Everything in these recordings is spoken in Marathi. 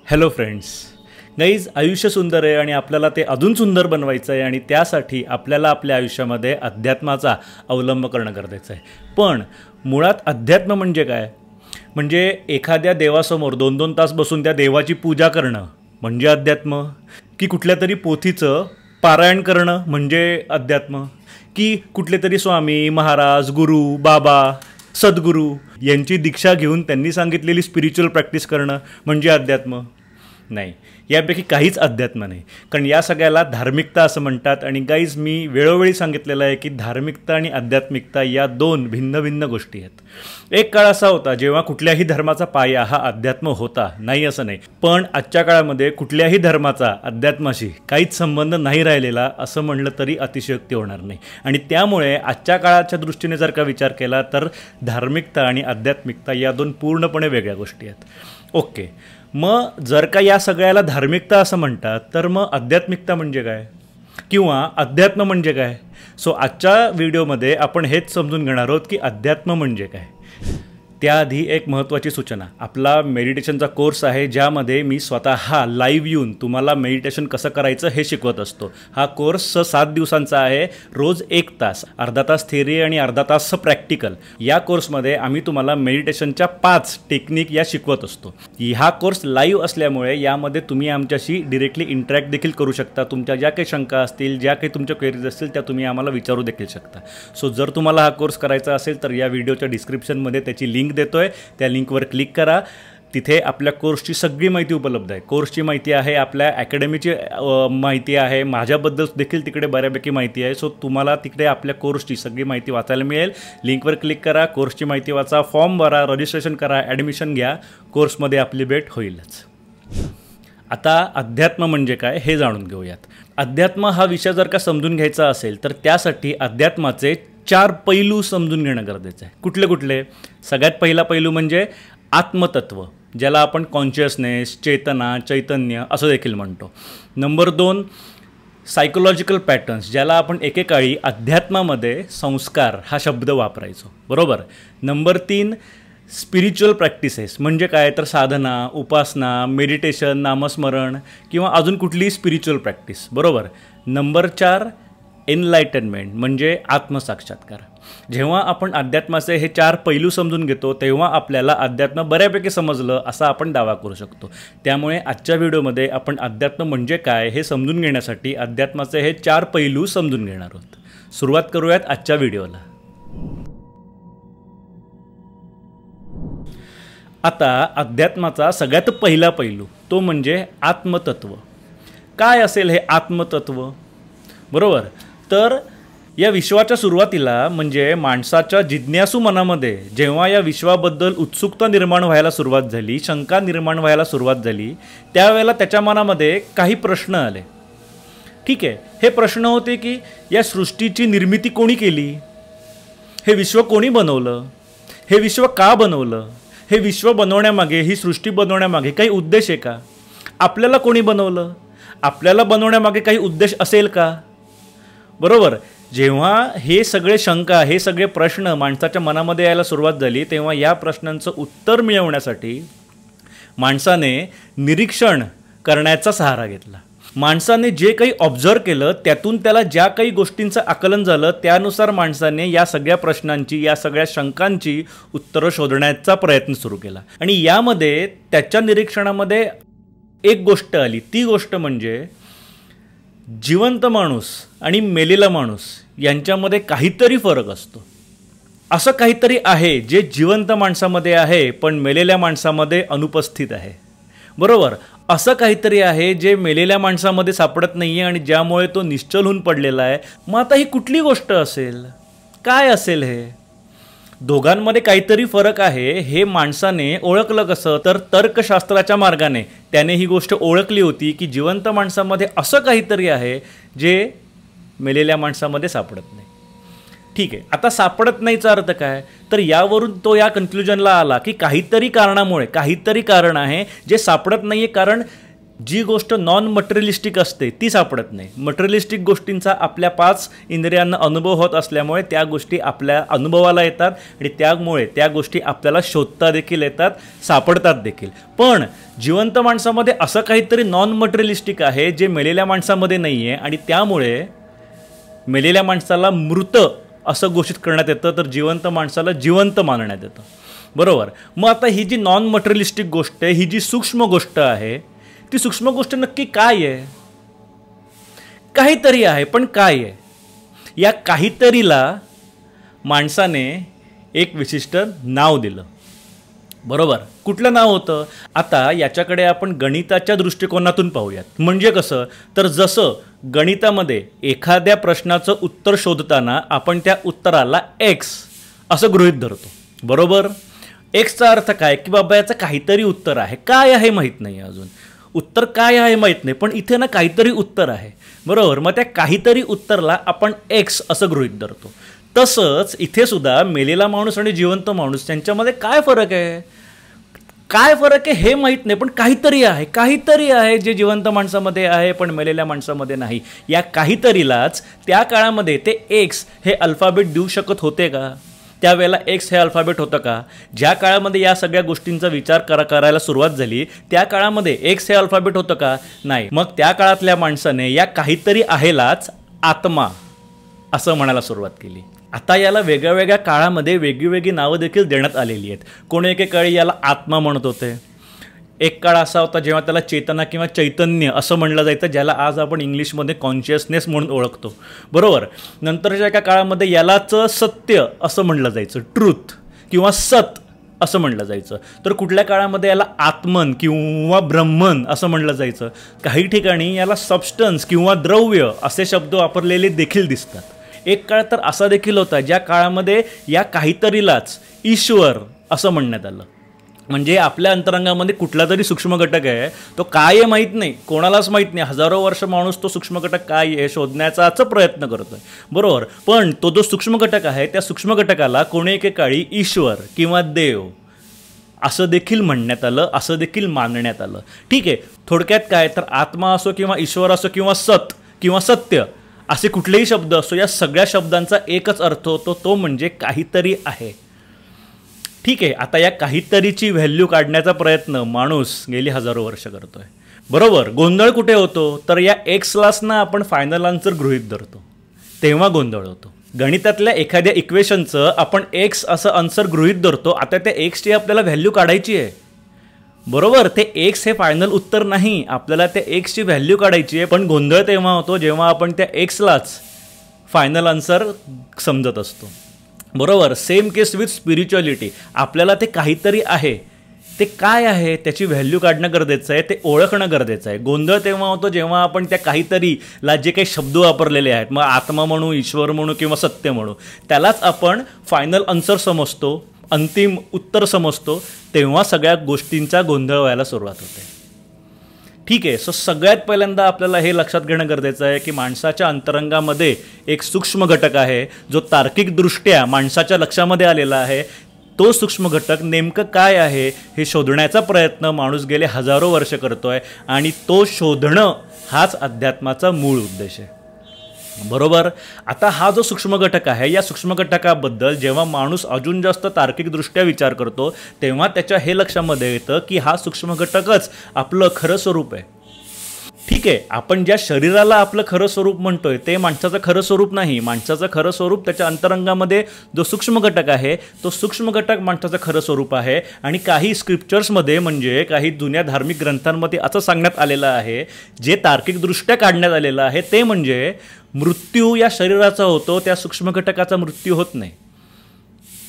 हॅलो फ्रेंड्स, गाईज आयुष्य सुंदर आहे आणि आपल्याला ते अजून सुंदर बनवायचं आहे आणि त्यासाठी आपल्याला आपल्या आयुष्यामध्ये अध्यात्माचा अवलंब करणं गरजेचं आहे. पण मुळात अध्यात्म म्हणजे काय? म्हणजे एखाद्या देवासमोर 2-2 तास बसून त्या देवाची पूजा करणं म्हणजे अध्यात्म, की कुठल्या तरी पोथीचं पारायण करणं म्हणजे अध्यात्म, की कुठले तरी स्वामी महाराज गुरु बाबा सद्गुरू यांची दीक्षा घेऊन त्यांनी सांगितलेली स्पिरिच्युअल प्रॅक्टिस करणं म्हणजे अध्यात्म? नाही, यापैकी काहीच अध्यात्म नाही. कारण या सगळ्याला धार्मिकता असं म्हणतात. आणि गाईज, मी वेळोवेळी सांगितलेलं आहे की धार्मिकता आणि आध्यात्मिकता या दोन भिन्न भिन्न गोष्टी आहेत. एक काळ असा होता जेव्हा कुठल्याही धर्माचा पाया हा अध्यात्म होता, नाही असं नाही. पण आजच्या काळामध्ये कुठल्याही धर्माचा अध्यात्माशी काहीच संबंध नाही राहिलेला असं म्हणलं तरी अतिशयोक्ती होणार नाही. आणि त्यामुळे आजच्या काळाच्या दृष्टीने जर का विचार केला तर धार्मिकता आणि आध्यात्मिकता या दोन पूर्णपणे वेगळ्या गोष्टी आहेत. ओके, मग जर का या सगळ्याला धार्मिकता असं म्हणतात तर मग आध्यात्मिकता म्हणजे काय किंवा अध्यात्म म्हणजे काय? सो आजच्या व्हिडिओमध्ये आपण हेच समजून घेणार आहोत की अध्यात्म म्हणजे काय. त्याआधी एक महत्त्वाची सूचना, आपला मेडिटेशनचा कोर्स आहे ज्यामध्ये मी स्वतः लाईव्ह येऊन तुम्हाला मेडिटेशन कसं करायचं हे शिकवत असतो. हा कोर्स 7 दिवसांचा आहे, रोज 1 तास, अर्धा तास थेअरी आणि अर्धा तास प्रॅक्टिकल. या कोर्समध्ये आम्ही तुम्हाला मेडिटेशनच्या 5 टेक्निक या शिकवत असतो. हा कोर्स लाईव्ह असल्यामुळे यामध्ये तुम्ही आमच्याशी डिरेक्टली इंटरॅक्ट देखील करू शकता. तुमच्या ज्या काही शंका असतील, ज्या काही तुमच्या क्वेरीज असतील त्या तुम्ही आम्हाला विचारू देखील शकता. सो जर तुम्हाला हा कोर्स करायचा असेल तर या व्हिडिओच्या डिस्क्रिप्शनमध्ये त्याची लिंक देतोय, त्या लिंकवर क्लिक करा. तिथे आपल्या कोर्सची सगळी माहिती उपलब्ध आहे. कोर्सची माहिती आहे, आपल्या अकॅडमीची माहिती आहे, माझ्याबद्दल देखील तिकडे बऱ्यापैकी माहिती आहे. सो तुम्हाला तिकडे आपल्या कोर्सची सगळी माहिती वाचायला मिळेल. लिंकवर क्लिक करा, कोर्सची माहिती वाचा, फॉर्म भरा, रजिस्ट्रेशन करा, ॲडमिशन घ्या. कोर्समध्ये आपली भेट होईलच. आता अध्यात्म म्हणजे काय हे जाणून घेऊयात. अध्यात्म हा विषय जर का समजून घ्यायचा असेल तर त्यासाठी अध्यात्माचे 4 पैलू समजून घेणं गरजेचं आहे. कुठले कुठले? सगळ्यात पहिला पैलू म्हणजे आत्मतत्व, ज्याला आपण कॉन्शियसनेस, चेतना, चैतन्य असं देखील म्हणतो. नंबर 2 सायकोलॉजिकल पॅटर्न्स, ज्याला आपण एकेकाळी अध्यात्मामध्ये संस्कार हा शब्द वापरायचो, बरोबर. नंबर 3 स्पिरिच्युअल प्रॅक्टिसेस, म्हणजे काय तर साधना, उपासना, मेडिटेशन, नामस्मरण किंवा अजून कुठलीही स्पिरिच्युअल प्रॅक्टिस, बरोबर. नंबर 4 एनलायटनमेंट, म्हणजे आत्मसाक्षात्कार. जेव्हा आपण अध्यात्माचे हे 4 पैलू समजून घेतो तेव्हा आपल्याला अध्यात्म बऱ्यापैकी समजलं असा आपण दावा करू शकतो. त्यामुळे आजच्या व्हिडिओमध्ये आपण अध्यात्म म्हणजे काय हे समजून घेण्यासाठी अध्यात्माचे हे 4 पैलू समजून घेणार आहोत. सुरुवात करूयात आजच्या व्हिडिओला. आता अध्यात्माचा सगळ्यात पहिला पैलू तो म्हणजे आत्मतत्व. काय असेल हे आत्मतत्व? बरोबर. तर या विश्वाच्या सुरुवातीला म्हणजे माणसाच्या जिज्ञासू मनामध्ये जेव्हा या विश्वाबद्दल उत्सुकता निर्माण व्हायला सुरुवात झाली, शंका निर्माण व्हायला सुरुवात झाली, त्यावेळेला त्याच्या मनामध्ये काही प्रश्न आले. ठीक आहे, हे प्रश्न होते की या सृष्टीची निर्मिती कोणी केली? हे विश्व कोणी बनवलं? हे विश्व का बनवलं? हे विश्व बनवण्यामागे, ही सृष्टी बनवण्यामागे काही उद्देश आहे का? आपल्याला कोणी बनवलं? आपल्याला बनवण्यामागे काही उद्देश असेल का? बरोबर. जेव्हा हे सगळे शंका, हे सगळे प्रश्न माणसाच्या मनामध्ये यायला सुरुवात झाली तेव्हा या प्रश्नांचं उत्तर मिळवण्यासाठी माणसाने निरीक्षण करण्याचा सहारा घेतला. माणसाने जे काही ऑब्झर्व केलं त्यातून त्याला ज्या काही गोष्टींचं आकलन झालं त्यानुसार माणसाने या सगळ्या प्रश्नांची, या सगळ्या शंकांची उत्तरं शोधण्याचा प्रयत्न सुरू केला. आणि यामध्ये त्याच्या निरीक्षणामध्ये एक गोष्ट आली. ती गोष्ट म्हणजे जिवंत माणूस आणि मेलेला माणूस यांच्यामध्ये काहीतरी फरक असतो. असं काहीतरी आहे जे जिवंत माणसामध्ये आहे पण मेलेल्या माणसामध्ये अनुपस्थित आहे, बरोबर. असं काहीतरी आहे जे मेलेल्या माणसामध्ये सापडत नाही आहे आणि ज्यामुळे तो निश्चल होऊन पडलेला आहे. मग आता ही कुठली गोष्ट असेल? काय असेल हे? दोघांमध्ये काहीतरी फरक आहे हे माणसाने ओळखलं कसं? तर तर्कशास्त्राच्या मार्गाने त्याने ही गोष्ट ओळखली होती की जिवंत माणसामध्ये असं काहीतरी आहे जे मेलेल्या माणसामध्ये सापडत नाही. ठीक आहे, आता सापडत नाहीचा अर्थ काय? तर यावरून तो या कन्क्लुजनला आला की काहीतरी कारणामुळे, काहीतरी कारण आहे जे सापडत नाही आहे. कारण जी गोष्ट नॉन मटेरियलिस्टिक असते ती सापडत नाही. मटेरियलिस्टिक गोष्टींचा आपल्या 5 इंद्रियांना अनुभव होत असल्यामुळे त्या गोष्टी आपल्या अनुभवाला येतात आणि त्यामुळे त्या गोष्टी आपल्याला शोधता देखील येतात, सापडतात देखील. पण जिवंत माणसामध्ये असं काहीतरी नॉन मटेरियलिस्टिक आहे जे मेलेल्या माणसामध्ये नाही आहे आणि त्यामुळे मेलेल्या माणसाला मृत असं घोषित करण्यात येतं तर जिवंत माणसाला जिवंत मानण्यात येतं. बरोबर. मग आता ही जी नॉन मटेरियलिस्टिक गोष्ट आहे, ही जी सूक्ष्म गोष्ट आहे, ती सूक्ष्म गोष्ट नक्की काय आहे? काहीतरी आहे, पण काय आहे? या काहीतरीला माणसाने एक विशिष्ट नाव दिलं. बरोबर. कुठलं नाव होतं? आता याच्याकडे आपण गणिताच्या दृष्टिकोनातून पाहूयात. म्हणजे कसं, तर जसं गणितामध्ये एखाद्या प्रश्नाचं उत्तर शोधताना आपण त्या उत्तराला एक्स असं गृहीत धरतो. बरोबर. एक्सचा अर्थ काय की बाबा याचं काहीतरी उत्तर आहे, काय आहे माहीत नाही, अजून उत्तर काय आहे माहीत नाही, पण इथे ना काहीतरी उत्तर आहे. बरोबर. मग त्या काहीतरी उत्तरला आपण एक्स असं गृहीत धरतो. तसंच इथे सुद्धा मेलेला माणूस आणि जिवंत माणूस त्यांच्यामध्ये काय फरक आहे, काय फरक आहे हे माहीत नाही, पण काहीतरी आहे, काहीतरी आहे जे जिवंत माणसामध्ये आहे पण मेलेल्या माणसामध्ये नाही. या काहीतरीलाच त्या काळामध्ये ते एक्स हे अल्फाबेट देऊ शकत होते का? त्यावेळेला एक्स हे अल्फाबेट होतं का? ज्या काळामध्ये या सगळ्या गोष्टींचा विचार करायला सुरुवात झाली त्या काळामध्ये एक्स हे अल्फाबेट होतं का? नाही. मग त्या काळातल्या माणसाने या काहीतरी आहेलाच आत्मा असं म्हणायला सुरुवात केली. आता याला वेगळ्या वेगळ्या काळामध्ये वेगळीवेगळी नावं देखील देण्यात आलेली आहेत. कोणी एकेकाळी याला आत्मा म्हणत होते. एक काळ असा होता जेव्हा त्याला चेतना किंवा चैतन्य असं म्हणलं जायचं, ज्याला आज आपण इंग्लिशमध्ये कॉन्शियसनेस म्हणून ओळखतो. बरोबर. नंतरच्या एका काळामध्ये यालाच सत्य असं म्हणलं जायचं, ट्रूथ किंवा सत असं म्हणलं जायचं. तर कुठल्या काळामध्ये याला आत्मन किंवा ब्रह्मन असं म्हणलं जायचं. काही ठिकाणी याला सबस्टन्स किंवा द्रव्य असे शब्द वापरलेले देखील दिसतात. एक काळ तर असा देखील होता ज्या काळामध्ये या काहीतरीलाच ईश्वर असं म्हणण्यात आलं. म्हणजे आपल्या अंतरंगामध्ये कुठला तरी सूक्ष्म घटक आहे, तो काय आहे माहीत नाही, कोणालाच माहीत नाही. हजारो वर्ष माणूस तो सूक्ष्म घटक काय आहे शोधण्याचाच प्रयत्न करतोय. बरोबर. पण तो जो सूक्ष्म घटक आहे त्या सूक्ष्म घटकाला कोणी एकेकाळी ईश्वर किंवा देव असं देखील म्हणण्यात आलं, असं देखील मानण्यात आलं. ठीक आहे. थोडक्यात काय, तर आत्मा असो किंवा ईश्वर असो किंवा सत किंवा सत्य असे कुठलेही शब्द असो, या सगळ्या शब्दांचा एकच अर्थ होतो, तो म्हणजे काहीतरी आहे. ठीक आहे. आता या काहीतरीची व्हॅल्यू काढण्याचा प्रयत्न माणूस गेली हजारो वर्ष करतोय. बरोबर. गोंधळ कुठे होतो, तर या एक्सलाच ना आपण फायनल आन्सर गृहीत धरतो तेव्हा गोंधळ होतो. गणितातल्या एखाद्या इक्वेशनचं आपण एक्स असं आन्सर गृहीत धरतो. आता त्या एक्सची आपल्याला व्हॅल्यू काढायची आहे. बरोबर. ते एक्स हे फायनल उत्तर नाही, आपल्याला त्या एक्सची व्हॅल्यू काढायची आहे. पण गोंधळ तेव्हा होतो जेव्हा आपण त्या एक्सलाच फायनल आन्सर समजत असतो. बरोबर. Same case with spirituality. आपल्याला ते काहीतरी आहे, ते काय आहे त्याची व्हॅल्यू काढणं गरजेचं आहे, ते ओळखणं गरजेचं आहे. गोंधळ तेव्हा होतो जेव्हा आपण त्या काहीतरीला जे काही शब्द वापरलेले आहेत, मग आत्मा म्हणू, ईश्वर म्हणू किंवा सत्य म्हणू, त्यालाच आपण फायनल आन्सर समजतो, अंतिम उत्तर समजतो, तेव्हा सगळ्या गोष्टींचा गोंधळ व्हायला सुरुवात होते. ठीक आहे. सो सगळ्यात पहिल्यांदा आपल्याला हे लक्षात घेणं गरजेचं आहे की माणसाच्या अंतरंगामध्ये एक सूक्ष्म घटक आहे जो तार्किकदृष्ट्या माणसाच्या लक्षामध्ये आलेला आहे. तो सूक्ष्म घटक नेमकं काय आहे हे शोधण्याचा प्रयत्न माणूस गेले हजारो वर्ष करतोय आणि तो शोधणं हाच अध्यात्माचा मूळ उद्देश आहे. बरोबर. आता हा जो सूक्ष्म घटक आहे, या सूक्ष्म घटकाबद्दल जेव्हा माणूस अजून जास्त तार्किकदृष्ट्या विचार करतो तेव्हा त्याच्या हे लक्षामध्ये येतं की हा सूक्ष्म घटकच आपलं खरं स्वरूप आहे. ठीक आहे. आपण ज्या शरीराला आपलं खरं स्वरूप म्हणतोय ते माणसाचं खरं स्वरूप नाही. माणसाचं खरं स्वरूप त्याच्या अंतरंगामध्ये जो सूक्ष्म घटक आहे तो सूक्ष्म घटक माणसाचं खरं स्वरूप आहे. आणि काही स्क्रिप्चर्समध्ये म्हणजे काही जुन्या धार्मिक ग्रंथांमध्ये असं सांगण्यात आलेलं आहे, जे तार्किकदृष्ट्या काढण्यात आलेलं आहे, ते म्हणजे मृत्यू या शरीराचा होतो, त्या सूक्ष्म घटकाचा मृत्यू होत नाही.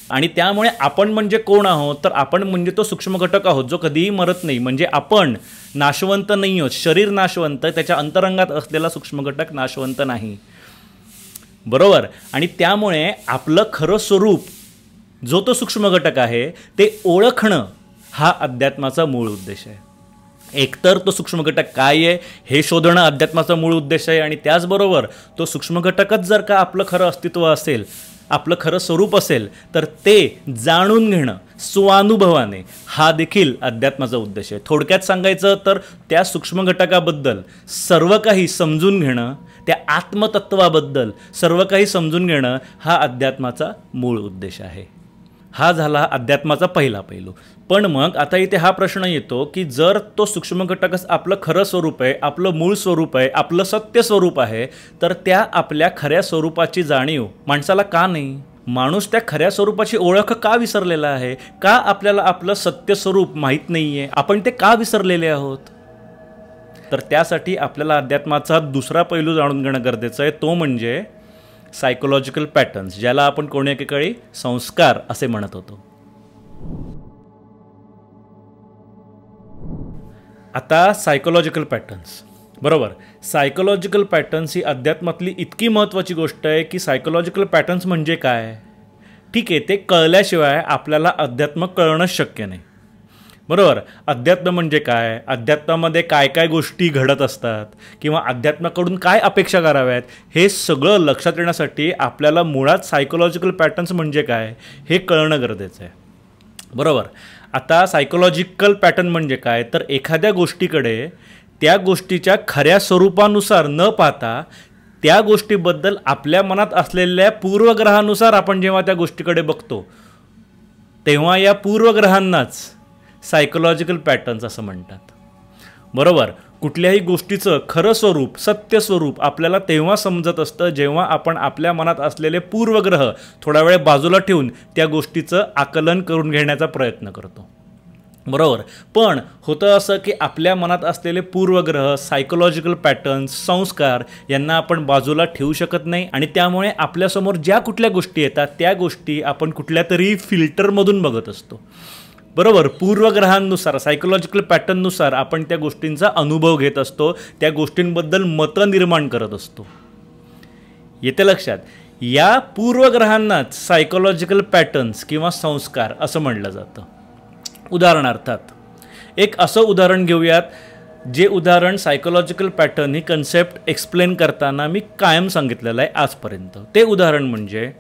आणि त्यामुळे आपण म्हणजे कोण आहोत, तर आपण म्हणजे तो सूक्ष्म घटक आहोत जो कधीही मरत नाही. म्हणजे आपण नाशवंत नाही आहोत. शरीर नाशवंत, त्याच्या अंतरंगात असलेला सूक्ष्म घटक नाशवंत नाही. बरोबर. आणि त्यामुळे आपलं खरं स्वरूप जो तो सूक्ष्म घटक आहे ते ओळखणं हा अध्यात्माचा मूळ उद्देश आहे. एकतर तो सूक्ष्म घटक काय आहे हे शोधणं अध्यात्माचा मूळ उद्देश आहे, आणि त्याचबरोबर तो सूक्ष्म घटकच जर का आपलं खरं अस्तित्व असेल, आपलं खरं स्वरूप असेल, तर ते जाणून घेणं स्वानुभवाने हा देखील अध्यात्माचा उद्देश आहे. थोडक्यात सांगायचं तर त्या सूक्ष्म घटकाबद्दल सर्व काही समजून घेणं, त्या आत्मतत्वाबद्दल सर्व काही समजून घेणं हा अध्यात्माचा मूळ उद्देश आहे. हा झाला अध्यात्माचा पहिला पैलू. पण मग आता इथे हा प्रश्न येतो की जर तो सूक्ष्म घटकच आपलं खरं स्वरूप आहे, आपलं मूळ स्वरूप आहे, आपलं सत्य स्वरूप आहे, तर त्या आपल्या खऱ्या स्वरूपाची जाणीव माणसाला का नाही? माणूस त्या खऱ्या स्वरूपाची ओळख का विसरलेला आहे? का आपल्याला आपलं सत्य स्वरूप माहीत नाही आहे? आपण ते का विसरलेले आहोत? तर त्यासाठी आपल्याला अध्यात्माचा दुसरा पैलू जाणून घेणं गरजेचं आहे, तो म्हणजे सायकोलॉजिकल पॅटर्न्स, ज्याला आपण कोणी एकेकाळी संस्कार असे म्हणत होतो. आता सायकोलॉजिकल पॅटर्न्स, बरोबर, सायकोलॉजिकल पॅटर्न्स ही अध्यात्मातली इतकी महत्त्वाची गोष्ट आहे की सायकोलॉजिकल पॅटर्न्स म्हणजे काय? ठीक आहे, ते कळल्याशिवाय आपल्याला अध्यात्म कळणंच शक्य नाही. बरोबर, अध्यात्म म्हणजे काय, अध्यात्मामध्ये काय काय गोष्टी घडत असतात किंवा अध्यात्माकडून काय अपेक्षा कराव्यात, हे सगळं लक्षात येण्यासाठी आपल्याला मुळात सायकोलॉजिकल पॅटर्न्स म्हणजे काय हे कळणं गरजेचं आहे. बरोबर, आता सायकोलॉजिकल पॅटर्न म्हणजे काय, तर एखाद्या गोष्टीकडे त्या गोष्टीच्या खऱ्या स्वरूपानुसार न पाहता त्या गोष्टीबद्दल आपल्या मनात असलेल्या पूर्वग्रहानुसार आपण जेव्हा त्या गोष्टीकडे बघतो, तेव्हा या पूर्वग्रहांनाच सायकोलॉजिकल पॅटर्न्स असं म्हणतात. बरोबर, कुठल्याही गोष्टीचं खरं स्वरूप, सत्य स्वरूप आपल्याला तेव्हा समजत असतं जेव्हा आपण आपल्या मनात असलेले पूर्वग्रह थोडा वेळ बाजूला ठेवून त्या गोष्टीचं आकलन करून घेण्याचा प्रयत्न करतो. बरोबर, पण होतं असं की आपल्या मनात असलेले पूर्वग्रह, सायकोलॉजिकल पॅटर्न्स, संस्कार यांना आपण बाजूला ठेवू शकत नाही, आणि त्यामुळे आपल्यासमोर ज्या कुठल्या गोष्टी येतात त्या गोष्टी आपण कुठल्या तरी फिल्टरमधून बघत असतो. बरोबर, पूर्वग्रहांनुसार, सायकोलॉजिकल पॅटर्ननुसार आपण त्या गोष्टींचा अनुभव घेत असतो, त्या गोष्टींबद्दल मतं निर्माण करत असतो. येते लक्षात? या पूर्वग्रहांनाच सायकोलॉजिकल पॅटर्न्स किंवा संस्कार असं म्हटलं जातं. उदाहरणार्थात एक असं उदाहरण घेऊयात, जे उदाहरण सायकोलॉजिकल पॅटर्न ही कन्सेप्ट एक्सप्लेन करताना मी कायम सांगितलेलं आहे आजपर्यंत. ते उदाहरण म्हणजे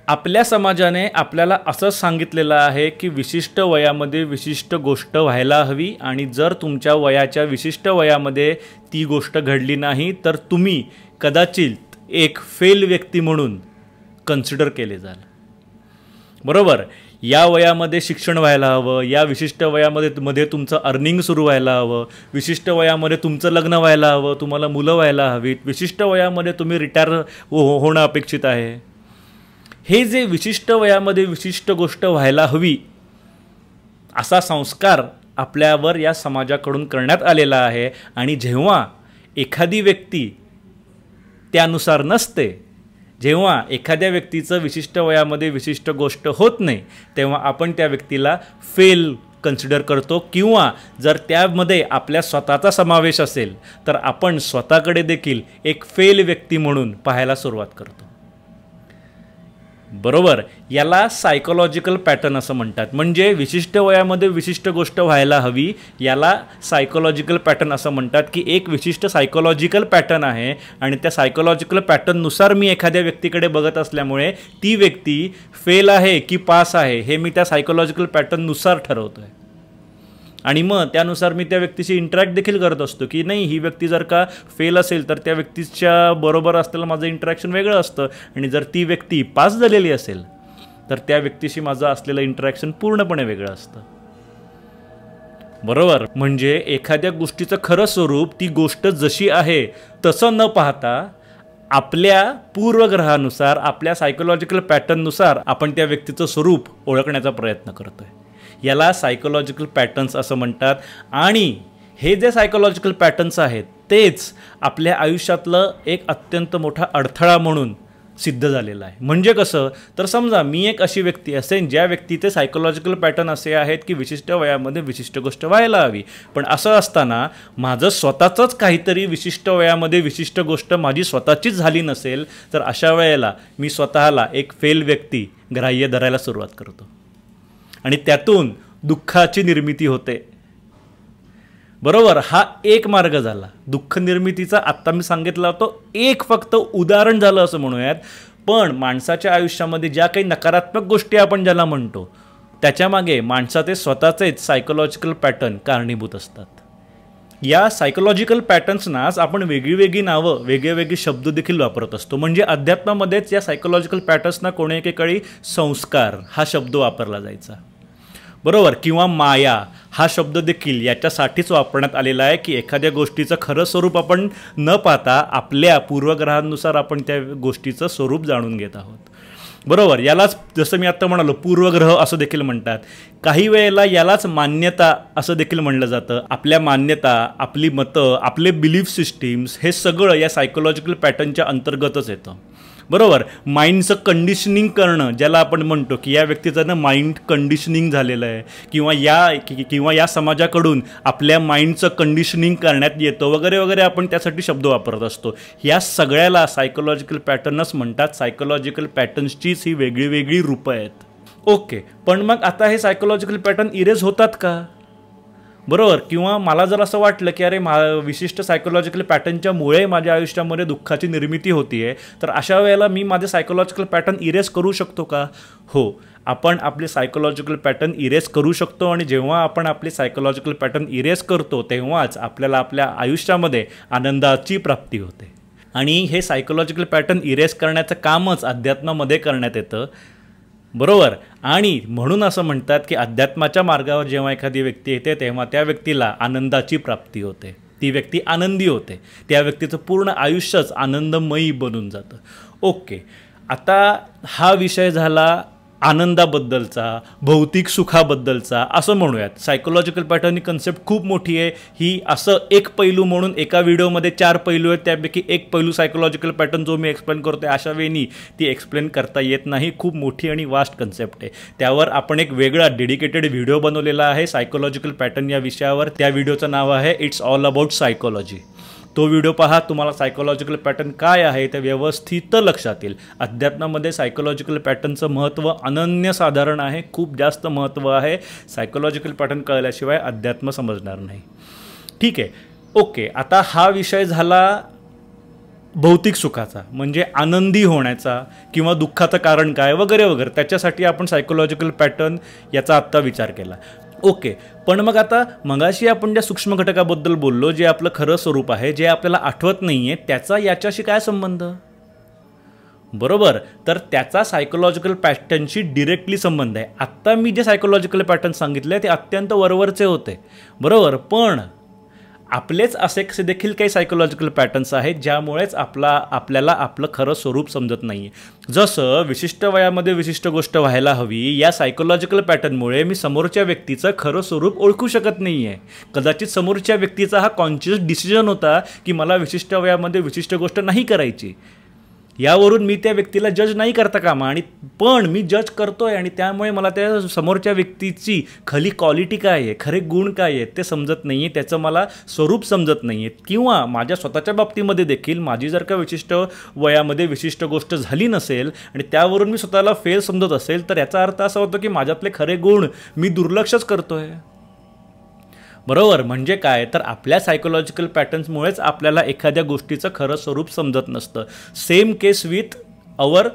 आपल्या समाजाने आपल्याला असं सांगितलेलं आहे की विशिष्ट वयामध्ये विशिष्ट गोष्ट व्हायला हवी, आणि जर तुमच्या वयाच्या विशिष्ट वयामध्ये ती गोष्ट घडली नाही तर तुम्ही कदाचित एक फेल व्यक्ती म्हणून कन्सिडर केले जाल. बरोबर, या वयामध्ये शिक्षण व्हायला हवं, या विशिष्ट वयामध्ये तुमचं अर्निंग सुरू व्हायला हवं, विशिष्ट वयामध्ये तुमचं लग्न व्हायला हवं, तुम्हाला मुलं व्हायला हवीत, विशिष्ट वयामध्ये तुम्ही रिटायर होणं अपेक्षित आहे. हे जे विशिष्ट वयामध्ये विशिष्ट गोष्ट व्हायला हवी असा संस्कार आपल्यावर या समाजाकडून करण्यात आलेला आहे, आणि जेव्हा एखादी व्यक्ती त्यानुसार नसते, जेव्हा एखाद्या व्यक्तीचं विशिष्ट वयामध्ये विशिष्ट गोष्ट होत नाही, तेव्हा आपण त्या व्यक्तीला फेल कन्सिडर करतो, किंवा जर त्यामध्ये आपल्या स्वतःचा समावेश असेल तर आपण स्वतःकडे देखील एक फेल व्यक्ती म्हणून पाहायला सुरुवात करतो. बरोबर, याला सायकोलॉजिकल पॅटर्न असं म्हणतात. म्हणजे विशिष्ट वयामध्ये विशिष्ट गोष्ट व्हायला हवी याला सायकोलॉजिकल पॅटर्न असं म्हणतात, की एक विशिष्ट सायकोलॉजिकल पॅटर्न आहे, आणि त्या सायकोलॉजिकल पॅटर्ननुसार मी एखाद्या व्यक्तीकडे बघत असल्यामुळे ती व्यक्ती फेल आहे की पास आहे हे मी त्या सायकोलॉजिकल पॅटर्ननुसार ठरवतो आहे, आणि मग त्यानुसार मी त्या व्यक्तीशी इंटरॅक्ट देखील करत असतो की नाही, ही व्यक्ती जर का फेल असेल तर त्या व्यक्तीच्या बरोबर असलेलं माझं इंटरॅक्शन वेगळं असतं, आणि जर ती व्यक्ती पास झालेली असेल तर त्या व्यक्तीशी माझं असलेलं इंटरॅक्शन पूर्णपणे वेगळं असतं. बरोबर, म्हणजे एखाद्या गोष्टीचं खरं स्वरूप ती गोष्ट जशी आहे तसं न पाहता आपल्या पूर्वग्रहानुसार, आपल्या सायकोलॉजिकल पॅटर्ननुसार आपण त्या व्यक्तीचं स्वरूप ओळखण्याचा प्रयत्न करतो आहे. याला सायकोलॉजिकल पॅटर्न्स असं म्हणतात. आणि हे जे सायकोलॉजिकल पॅटर्न्स आहेत तेच आपल्या आयुष्यातलं एक अत्यंत मोठा अडथळा म्हणून सिद्ध झालेलं आहे. म्हणजे कसं, तर समजा मी एक अशी व्यक्ती असेल ज्या व्यक्तीचे सायकोलॉजिकल पॅटर्न असे आहेत की विशिष्ट वयामध्ये विशिष्ट गोष्ट व्हायला हवी, पण असं असताना माझं स्वतःचंच काहीतरी विशिष्ट वयामध्ये विशिष्ट गोष्ट माझी स्वतःचीच झाली नसेल, तर अशा वेळेला मी स्वतःला एक फेल व्यक्ती ग्राह्य धरायला सुरुवात करतो, आणि त्यातून दुःखाची निर्मिती होते. बरोबर, हा एक मार्ग झाला दुःख निर्मितीचा. आत्ता मी सांगितला तो एक फक्त उदाहरण झालं असं म्हणूयात. पण माणसाच्या आयुष्यामध्ये ज्या काही नकारात्मक गोष्टी आपण ज्याला म्हणतो त्याच्यामागे माणसाचे स्वतःचेच सायकोलॉजिकल पॅटर्न कारणीभूत असतात. या सायकोलॉजिकल पॅटर्न्सनाच आपण वेगळी नावं वेगळे शब्द देखील वापरत असतो. म्हणजे अध्यात्मामध्येच या सायकोलॉजिकल पॅटर्न्सना कोणी एकेकाळी संस्कार हा शब्द वापरला जायचा, बरोबर, किंवा माया हा शब्द देखील याच्यासाठीच वापरण्यात आलेला आहे की एखाद्या गोष्टीचं खरं स्वरूप आपण न पाहता आपल्या पूर्वग्रहांनुसार आपण त्या गोष्टीचं स्वरूप जाणून घेत आहोत. बरोबर, यालाच जसं मी आत्ता म्हणालो पूर्वग्रह असं देखील म्हणतात. काही वेळेला यालाच मान्यता असं देखील म्हणलं जातं. आपल्या मान्यता, आपली मतं, आपले बिलीफ सिस्टीम्स हे सगळं या सायकोलॉजिकल पॅटर्नच्या अंतर्गतच येतं. बरोबर, माइंडचं कंडिशनिंग करणं ज्याला आपण म्हणतो की या व्यक्तीचं ना माइंड कंडिशनिंग झालेलं आहे किंवा या समाजाकडून आपल्या माइंडचं कंडिशनिंग करण्यात येतं वगैरे वगैरे आपण त्यासाठी शब्द वापरत असतो. या सगळ्याला सायकोलॉजिकल पॅटर्नच म्हणतात. सायकोलॉजिकल पॅटर्न्सचीच ही वेगळी रूपं आहेत. ओके, पण मग आता हे सायकोलॉजिकल पॅटर्न इरेज होतात का? बरोबर, किंवा मला जर असं वाटलं की अरे विशिष्ट सायकोलॉजिकल पॅटर्नच्यामुळे माझ्या आयुष्यामध्ये दुःखाची निर्मिती होती आहे, तर अशा वेळेला मी माझे सायकोलॉजिकल पॅटर्न इरेज करू शकतो का? हो, आपण आपले सायकोलॉजिकल पॅटर्न इरेज करू शकतो. आणि जेव्हा आपण आपले सायकोलॉजिकल पॅटर्न इरेज करतो तेव्हाच आपल्याला आपल्या आयुष्यामध्ये आनंदाची प्राप्ती होते. आणि हे सायकोलॉजिकल पॅटर्न इरेज करण्याचं कामच अध्यात्मामध्ये करण्यात येतं. बरोबर, आणि म्हणून असं म्हणतात की अध्यात्माच्या मार्गावर जेव्हा एखादी व्यक्ती येते तेव्हा त्या व्यक्तीला आनंदाची प्राप्ती होते, ती व्यक्ती आनंदी होते, त्या व्यक्तीचं पूर्ण आयुष्यच आनंदमयी बनून जातं. ओके, आता हा विषय झाला आनंदाबद्दलचा, भौतिक सुखाबद्दलचा असं म्हणूयात. सायकोलॉजिकल पॅटर्न ही कन्सेप्ट खूप मोठी आहे. ही असं एक पैलू म्हणून एका व्हिडिओमध्ये 4 पैलू आहेत, त्यापैकी एक पैलू सायकोलॉजिकल पॅटर्न जो मी एक्सप्लेन करतो अशा वेळी ती एक्सप्लेन करता येत नाही. खूप मोठी आणि वास्ट कन्सेप्ट आहे. त्यावर आपण एक वेगळा डेडिकेटेड व्हिडिओ बनवलेला आहे सायकोलॉजिकल पॅटर्न या विषयावर. त्या व्हिडिओचं नाव आहे इट्स ऑल अबाउट सायकोलॉजी. तो व्हिडिओ पहा, तुम्हाला सायकोलॉजिकल पॅटर्न काय आहे ते व्यवस्थित लक्षात येईल. अध्यात्मामध्ये सायकोलॉजिकल पॅटर्नचं महत्त्व अनन्यसाधारण आहे, खूप जास्त महत्त्व आहे. सायकोलॉजिकल पॅटर्न कळल्याशिवाय अध्यात्म समजणार नाही. ठीक आहे, ओके, आता हा विषय झाला भौतिक सुखाचा, म्हणजे आनंदी होण्याचा किंवा दुःखाचं कारण काय वगैरे वगैरे. त्याच्यासाठी आपण सायकोलॉजिकल पॅटर्न याचा आत्ता विचार केला. ओके, पण मग आता मगाशी आपण ज्या सूक्ष्म घटकाबद्दल बोललो, जे आपलं खरं स्वरूप आहे, जे आपल्याला आठवत नाही आहे, त्याचा याच्याशी काय संबंध? बरोबर, तर त्याचा सायकोलॉजिकल पॅटर्नशी डिरेक्टली संबंध आहे. आत्ता मी जे सायकोलॉजिकल पॅटर्न सांगितले ते अत्यंत वरवरचे होते, बरोबर, पण आपलेच असे देखील काही सायकोलॉजिकल पॅटर्न्स आहेत ज्यामुळेच आपल्याला आपलं खरं स्वरूप समजत नाही आहे. जसं विशिष्ट वयामध्ये विशिष्ट गोष्ट व्हायला हवी, या सायकोलॉजिकल पॅटर्नमुळे मी समोरच्या व्यक्तीचं खरं स्वरूप ओळखू शकत नाही आहे. कदाचित समोरच्या व्यक्तीचा हा कॉन्शियस डिसिजन होता की मला विशिष्ट वयामध्ये विशिष्ट गोष्ट नाही करायची. यावरून मी त्या व्यक्तीला जज नाही करता कामा, आणि पण मी जज करतोय आणि त्यामुळे मला त्या समोरच्या व्यक्तीची खरी क्वालिटी काय आहे, खरे गुण काय आहेत ते समजत नाही आहे, त्याचं मला स्वरूप समजत नाही आहे. किंवा माझ्या स्वतःच्या बाबतीमध्ये देखील माझी जर का विशिष्ट वयामध्ये विशिष्ट गोष्ट झाली नसेल आणि त्यावरून मी स्वतःला फेल समजत असेल, तर याचा अर्थ असा होतो की माझ्यातले खरे गुण मी दुर्लक्षच करतोय. बरोबर, म्हणजे काय, तर आपल्या सायकोलॉजिकल पॅटर्न्समुळेच आपल्याला एखाद्या गोष्टीचं खरं स्वरूप समजत नसतं. Same case with our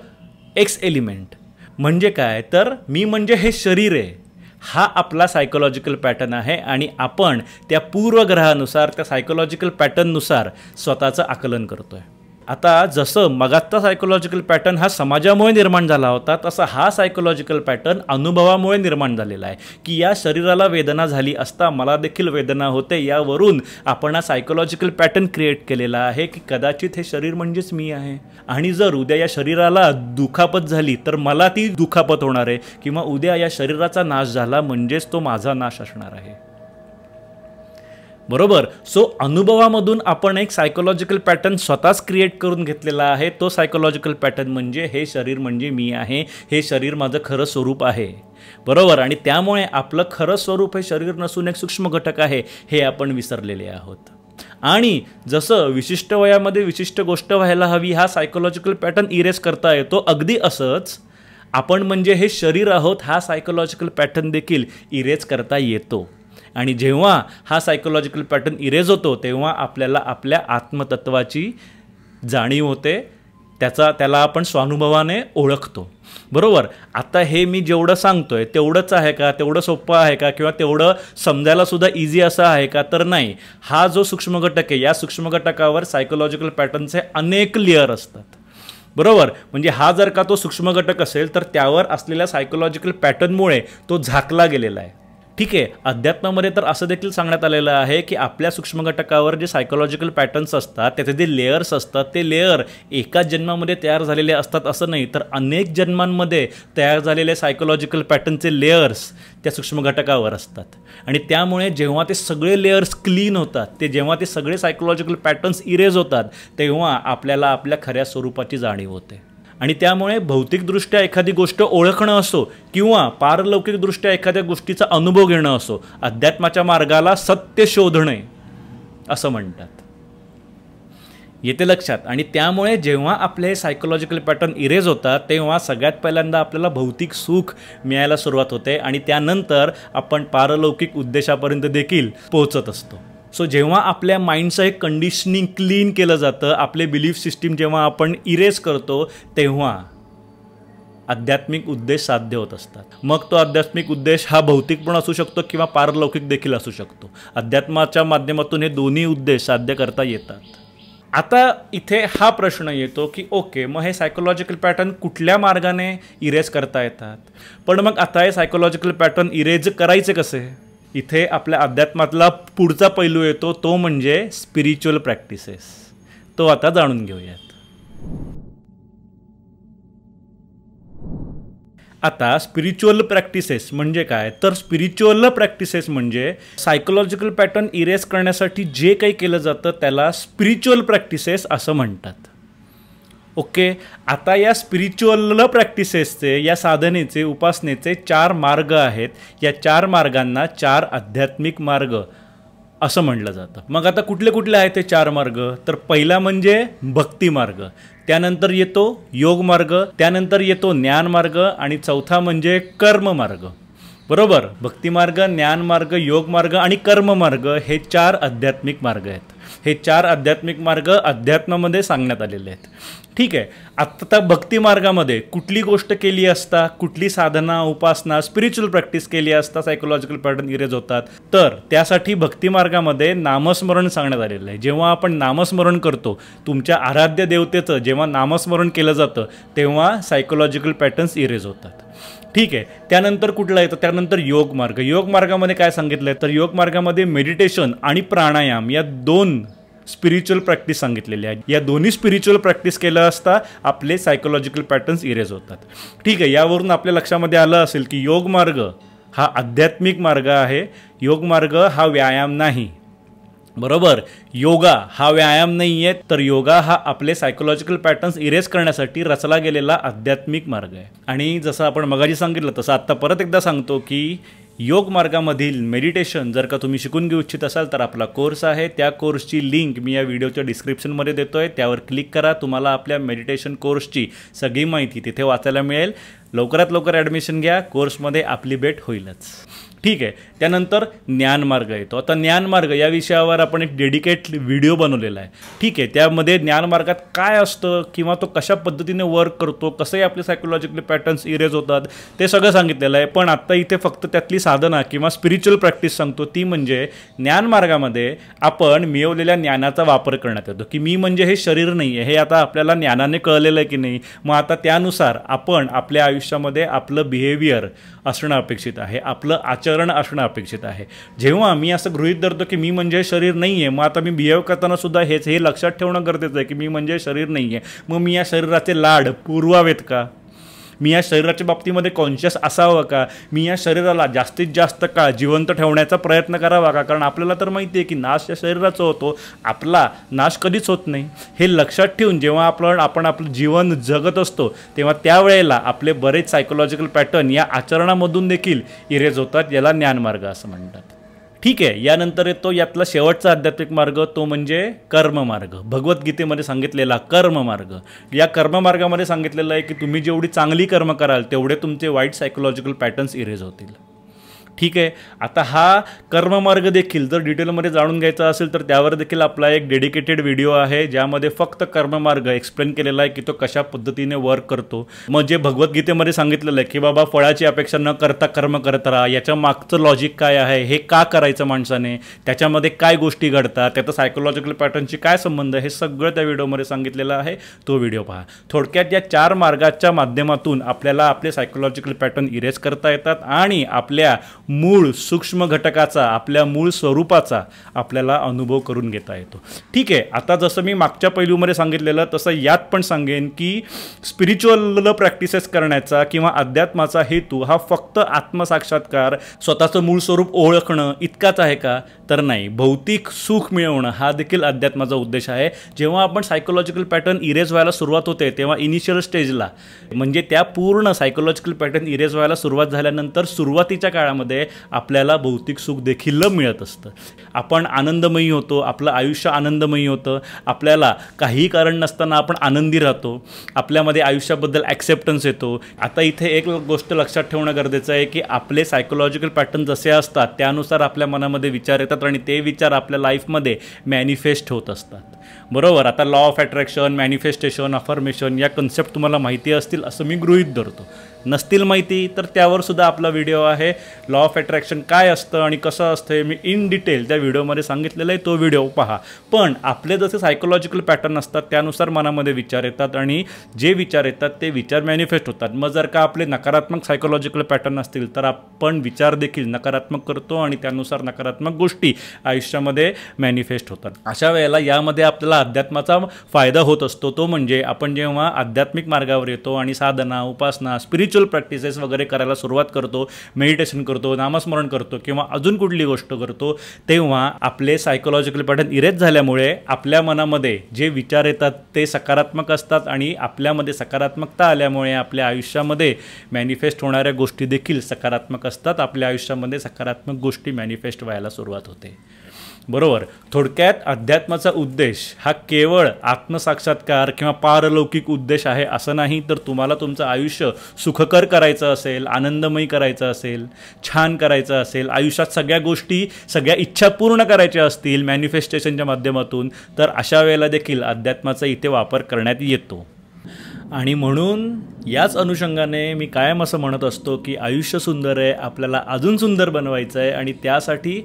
x element. म्हणजे काय, तर मी म्हणजे हे शरीर आहे, हा आपला सायकोलॉजिकल पॅटर्न आहे आणि आपण त्या पूर्वग्रहानुसार, त्या सायकोलॉजिकल पॅटर्ननुसार स्वतःचं आकलन करतो आहे. आता जसं मगाचा सायकोलॉजिकल पॅटर्न हा समाजामुळे निर्माण झाला होता, तसा हा सायकोलॉजिकल पॅटर्न अनुभवामुळे निर्माण झालेला आहे की या शरीराला वेदना झाली असता मला देखील वेदना होते. यावरून आपण हा सायकोलॉजिकल पॅटर्न क्रिएट केलेला आहे की कदाचित हे शरीर म्हणजेच मी आहे, आणि जर उद्या या शरीराला दुखापत झाली तर मला ती दुखापत होणार आहे, किंवा उद्या या शरीराचा नाश झाला म्हणजेच तो माझा नाश असणार आहे. बरोबर, सो अनुभवामधून आपण एक सायकोलॉजिकल पॅटर्न स्वतःच क्रिएट करून घेतलेला आहे. तो सायकोलॉजिकल पॅटर्न म्हणजे हे शरीर म्हणजे मी आहे, हे शरीर माझं खरं स्वरूप आहे. बरोबर, आणि त्यामुळे आपलं खरं स्वरूप हे शरीर नसून एक सूक्ष्म घटक आहे हे आपण विसरलेले आहोत. आणि जसं विशिष्ट वयामध्ये विशिष्ट गोष्ट व्हायला हवी हा सायकोलॉजिकल पॅटर्न इरेज करता येतो, अगदी असंच आपण म्हणजे हे शरीर आहोत हा सायकोलॉजिकल पॅटर्न देखील इरेज करता येतो. आणि जेव्हा हा सायकोलॉजिकल पॅटर्न इरेज होतो तेव्हा आपल्याला आपल्या आत्मतत्वाची जाणीव होते, त्याला आपण स्वानुभवाने ओळखतो. बरोबर. आता हे मी जेवढं सांगतोय तेवढंच आहे का, तेवढं सोपं आहे का, किंवा तेवढं समजायला सुद्धा इझी असं आहे का? तर नाही. हा जो सूक्ष्म घटक आहे, या सूक्ष्म घटकावर सायकोलॉजिकल पॅटर्नचे अनेक लेअर असतात. बरोबर. म्हणजे हा जर का तो सूक्ष्म घटक असेल तर त्यावर असलेल्या सायकोलॉजिकल पॅटर्नमुळे तो झाकला गेलेला आहे. ठीक आहे. अध्यात्मामध्ये तर असं देखील सांगण्यात आलेलं आहे की आपल्या सूक्ष्म घटकावर जे सायकोलॉजिकल पॅटर्न्स असतात, त्याचे जे लेयर्स असतात, ते लेअर एकाच जन्मामध्ये तयार झालेले असतात असं नाही, तर अनेक जन्मांमध्ये तयार झालेले सायकोलॉजिकल पॅटर्नचे लेयर्स त्या सूक्ष्म घटकावर असतात. आणि त्यामुळे जेव्हा ते सगळे लेयर्स क्लीन होतात, जेव्हा ते सगळे सायकोलॉजिकल पॅटर्न्स इरेज होतात, तेव्हा आपल्याला आपल्या खऱ्या स्वरूपाची जाणीव होते. आणि त्यामुळे भौतिकदृष्ट्या एखादी गोष्ट ओळखणं असो किंवा पारलौकिकदृष्ट्या एखाद्या गोष्टीचा अनुभव घेणं असो, अध्यात्माच्या मार्गाला सत्य शोधणे असं म्हणतात. येते लक्षात. आणि त्यामुळे जेव्हा आपले सायकोलॉजिकल पॅटर्न इरेज होतात तेव्हा सगळ्यात पहिल्यांदा आपल्याला भौतिक सुख मिळायला सुरुवात होते आणि त्यानंतर आपण पारलौकिक उद्देशापर्यंत देखील पोहोचत असतो. सो जेव्हा आपल्या माइंडचं एक कंडिशनिंग क्लीन केलं जातं, आपले बिलीफ सिस्टीम जेव्हा आपण इरेज करतो तेव्हा आध्यात्मिक उद्देश साध्य होत असतात. मग तो आध्यात्मिक उद्देश हा भौतिक पण असू शकतो किंवा पारलौकिक देखील असू शकतो. अध्यात्माच्या माध्यमातून हे दोन्ही उद्देश साध्य करता येतात. आता इथे हा प्रश्न येतो की ओके, मग हे सायकोलॉजिकल पॅटर्न कुठल्या मार्गाने इरेज करता येतात? पण मग आता हे सायकोलॉजिकल पॅटर्न इरेज करायचे कसे? इथे आपल्या अध्यात्मातला पुढचा पैलू येतो, तो म्हणजे स्पिरिच्युअल प्रॅक्टिसेस. तो आता जाणून घेऊयात. आता स्पिरिच्युअल प्रॅक्टिसेस म्हणजे काय? तर स्पिरिच्युअल प्रॅक्टिसेस म्हणजे सायकोलॉजिकल पॅटर्न इरेज करण्यासाठी जे काही केलं जातं त्याला स्पिरिच्युअल प्रॅक्टिसेस असं म्हणतात. ओके. आता या स्पिरिच्युअल प्रॅक्टिसेसचे, या साधनेचे, उपासनेचे 4 मार्ग आहेत. या 4 मार्गांना 4 आध्यात्मिक मार्ग असं म्हटलं जातं. मग आता कुठले कुठले आहेत ते 4 मार्ग? तर पहिला म्हणजे भक्ती मार्ग, त्यानंतर येतो योग मार्ग, त्यानंतर येतो ज्ञान मार्ग आणि चौथा म्हणजे कर्म मार्ग. बरोबर. भक्ती मार्ग, ज्ञान मार्ग, योग मार्ग आणि कर्म मार्ग हे 4 आध्यात्मिक मार्ग आहेत. हे 4 आध्यात्मिक मार्ग अध्यात्मामध्ये सांगण्यात आलेले आहेत. ठीक आहे. आत्ता भक्ती मार्गामध्ये कुठली गोष्ट केली असता, कुठली साधना, उपासना, स्पिरिच्युअल प्रॅक्टिस केली असता सायकोलॉजिकल पॅटर्न इरेज होतात? तर त्यासाठी भक्ती मार्गामध्ये नामस्मरण सांगण्यात आलेलं आहे. जेव्हा आपण नामस्मरण करतो, तुमच्या आराध्य देवतेचं जेव्हा नामस्मरण केलं जातं तेव्हा सायकोलॉजिकल पॅटर्न्स इरेज होतात. ठीक आहे. त्यानंतर कुठला येतं? त्यानंतर योग मार्ग. योग मार्गामध्ये काय सांगितलं आहे? तर योग मार्गामध्ये मेडिटेशन आणि प्राणायाम या 2 स्पिरिच्युअल प्रॅक्टिस सांगितलेल्या आहेत. या दोन्ही स्पिरिच्युअल प्रॅक्टिस केलं असता आपले सायकोलॉजिकल पॅटर्न्स इरेज होतात. ठीक आहे. यावरून आपल्या लक्षामध्ये आलं असेल की योग मार्ग हा आध्यात्मिक मार्ग आहे. योग मार्ग हा व्यायाम नाही. बरोबर. योगा हा व्यायाम नाही आहे, तर योगा हा आपले सायकोलॉजिकल पॅटर्न्स इरेज करण्यासाठी रचला गेलेला आध्यात्मिक मार्ग आहे. आणि जसं आपण मगाशी सांगितलं तसं आत्ता परत एकदा सांगतो की योग मार्गामधील मेडिटेशन जर का तुम्ही शिकून घेऊ इच्छित असाल तर आपला कोर्स आहे. त्या कोर्सची लिंक मी या व्हिडिओच्या डिस्क्रिप्शनमध्ये देतो आहे. त्यावर क्लिक करा. तुम्हाला आपल्या मेडिटेशन कोर्सची सगळी माहिती तिथे वाचायला मिळेल. लवकरात लवकर ॲडमिशन घ्या. कोर्समध्ये आपली भेट होईलच. ठीक आहे. त्यानंतर ज्ञान मार्ग येतो. आता ज्ञान मार्ग या विषयावर आपण एक डेडिकेट व्हिडिओ बनवलेला आहे. ठीक आहे. त्यामध्ये ज्ञान मार्गात काय असतं किंवा तो कशा पद्धतीने वर्क करतो, कसंही आपले सायकोलॉजिकल पॅटर्न्स इरेज होतात ते सगळं सांगितलेलं आहे. पण आत्ता इथे फक्त त्यातली साधना किंवा स्पिरिच्युअल प्रॅक्टिस सांगतो. ती म्हणजे ज्ञान मार्गामध्ये आपण मिळवलेल्या ज्ञानाचा वापर करण्यात येतो. की मी म्हणजे हे शरीर नाही आहे, हे आता आपल्याला ज्ञानाने कळलेलं आहे की नाही. मग आता त्यानुसार आपण आपल्या आयुष्यामध्ये आपलं बिहेवियर असणं अपेक्षित आहे, आपलं आचरण असणं अपेक्षित आहे. जेव्हा मी असं गृहीत धरतो की मी म्हणजे शरीर नाही आहे, मग आता मी बिहेव करताना सुद्धा हे लक्षात ठेवणं गरजेचं आहे की मी म्हणजे शरीर नाही आहे. मग मी या शरीराचे लाड पुरवावेत का? मी या शरीराच्या बाबतीमध्ये कॉन्शियस असावं का? मी या शरीराला जास्तीत जास्त काळ जिवंत ठेवण्याचा प्रयत्न करावा का? कारण आपल्याला तर माहिती आहे की नाश या शरीराचा होतो, आपला नाश कधीच होत नाही. हे लक्षात ठेवून जेव्हा आपण आपलं जीवन जगत असतो तेव्हा त्यावेळेला आपले बरेच सायकोलॉजिकल पॅटर्न या आचरणामधून देखील इरेज होतात. याला ज्ञानमार्ग असं म्हणतात. ठीक आहे. यानंतर येतो यातला शेवटचा आध्यात्मिक मार्ग, तो म्हणजे कर्ममार्ग. भगवद्गीतेमध्ये सांगितलेला कर्ममार्ग. या कर्ममार्गामध्ये सांगितलेलं आहे की तुम्ही जेवढी चांगली कर्म कराल तेवढे तुमचे वाईट सायकोलॉजिकल पॅटर्न्स इरेज होतील. ठीक आहे. आता हा कर्ममार्ग देखील जर डिटेलमध्ये जाणून घ्यायचा असेल तर त्यावर देखील आपला एक डेडिकेटेड व्हिडिओ आहे, ज्यामध्ये फक्त कर्ममार्ग एक्सप्लेन केलेला आहे की तो कशा पद्धतीने वर्क करतो. मग जे भगवद्गीतेमध्ये सांगितलेलं आहे की बाबा फळाची अपेक्षा न करता कर्म करत राहा, याच्या मागचं लॉजिक काय आहे, हे का करायचं माणसाने, त्याच्यामध्ये काय गोष्टी घडतात, त्याचा सायकोलॉजिकल पॅटर्नशी काय संबंध, हे सगळं त्या व्हिडिओमध्ये सांगितलेलं आहे. तो व्हिडिओ पहा. थोडक्यात या 4 मार्गाच्या माध्यमातून आपल्याला आपले सायकोलॉजिकल पॅटर्न इरेज करता येतात आणि आपल्या मूळ सूक्ष्म घटकाचा, आपल्या मूळ स्वरूपाचा आपल्याला अनुभव करून घेता येतो. ठीक आहे. आता जसं मी मागच्या पैलूमध्ये सांगितलेलं तसं यात पण सांगेन की स्पिरिच्युअल प्रॅक्टिसेस करण्याचा किंवा अध्यात्माचा हेतू हा फक्त आत्मसाक्षात्कार, स्वतःचं मूळ स्वरूप ओळखणं इतकाच आहे का? तर नाही. भौतिक सुख मिळवणं हा देखील अध्यात्माचा उद्देश आहे. जेव्हा आपण सायकोलॉजिकल पॅटर्न इरेज व्हायला सुरुवात होते तेव्हा इनिशियल स्टेजला, म्हणजे त्या पूर्ण सायकोलॉजिकल पॅटर्न इरेज व्हायला सुरुवात झाल्यानंतर सुरुवातीच्या काळामध्ये आपल्याला भौतिक सुख देखील मिळत असतं. आपण आनंदमयी होतो, आपलं आयुष्य आनंदमयी होतं, आपल्याला काही कारण नसताना आपण आनंदी राहतो, आपल्यामध्ये आयुष्याबद्दल ॲक्सेप्टन्स येतो. आता इथे एक गोष्ट लक्षात ठेवणं गरजेचं आहे की आपले सायकोलॉजिकल पॅटर्न जसे असतात त्यानुसार आपल्या मनामध्ये विचार येतात आणि ते विचार आपल्या लाईफमध्ये मॅनिफेस्ट होत असतात. बरोबर. आता law of attraction, manifestation, affirmation या कन्सेप्ट तुम्हाला माहिती असतील असं मी गृहीत धरतो. नसतील माहिती तर त्यावर सुद्धा आपला व्हिडिओ आहे. लॉ ऑफ अट्रॅक्शन काय असतं आणि कसं असतं हे मी इन डिटेल त्या व्हिडिओमध्ये सांगितलेलं आहे, तो व्हिडिओ पहा. पण आपले जसे सायकोलॉजिकल पॅटर्न असतात त्यानुसार मनामध्ये विचार येतात आणि जे विचार येतात ते विचार मॅनिफेस्ट होतात. मग जर का आपले नकारात्मक सायकोलॉजिकल पॅटर्न असतील तर आपण विचार देखील नकारात्मक करतो आणि त्यानुसार नकारात्मक गोष्टी आयुष्यामध्ये मॅनिफेस्ट होतात. अशा वेळेला यामध्ये आपल्याला अध्यात्माचा फायदा होत असतो. तो म्हणजे आपण जेव्हा आध्यात्मिक मार्गावर येतो आणि साधना, उपासना, स्पिरिच्युअल प्रॅक्टिसेस वगैरे करायला सुरुवात करतो, मेडिटेशन करतो, नामस्मरण करतो किंवा अजून कुठली गोष्ट करतो, तेव्हा आपले सायकोलॉजिकल पॅटर्न इरेज झाल्यामुळे आपल्या मनामध्ये जे विचार येतात ते सकारात्मक असतात आणि आपल्यामध्ये सकारात्मकता आल्यामुळे आपल्या आयुष्यामध्ये मॅनिफेस्ट होणाऱ्या गोष्टी देखील सकारात्मक असतात. आपल्या आयुष्यामध्ये सकारात्मक गोष्टी मॅनिफेस्ट व्हायला सुरुवात होते. बरोबर. थोडक्यात अध्यात्माचा उद्देश हा केवळ आत्मसाक्षात्कार किंवा पारलौकिक उद्देश आहे असं नाही, तर तुम्हाला तुमचं आयुष्य सुखकर करायचं असेल, आनंदमयी करायचं असेल, छान करायचं असेल, आयुष्यात सगळ्या गोष्टी, सगळ्या इच्छा पूर्ण करायच्या असतील मॅनिफेस्टेशनच्या माध्यमातून, तर अशा वेळेला देखील अध्यात्माचा इथे वापर करण्यात येतो. आणि म्हणून याच अनुषंगाने मी कायम असं म्हणत असतो की आयुष्य सुंदर आहे, आपल्याला अजून सुंदर बनवायचं आहे आणि त्यासाठी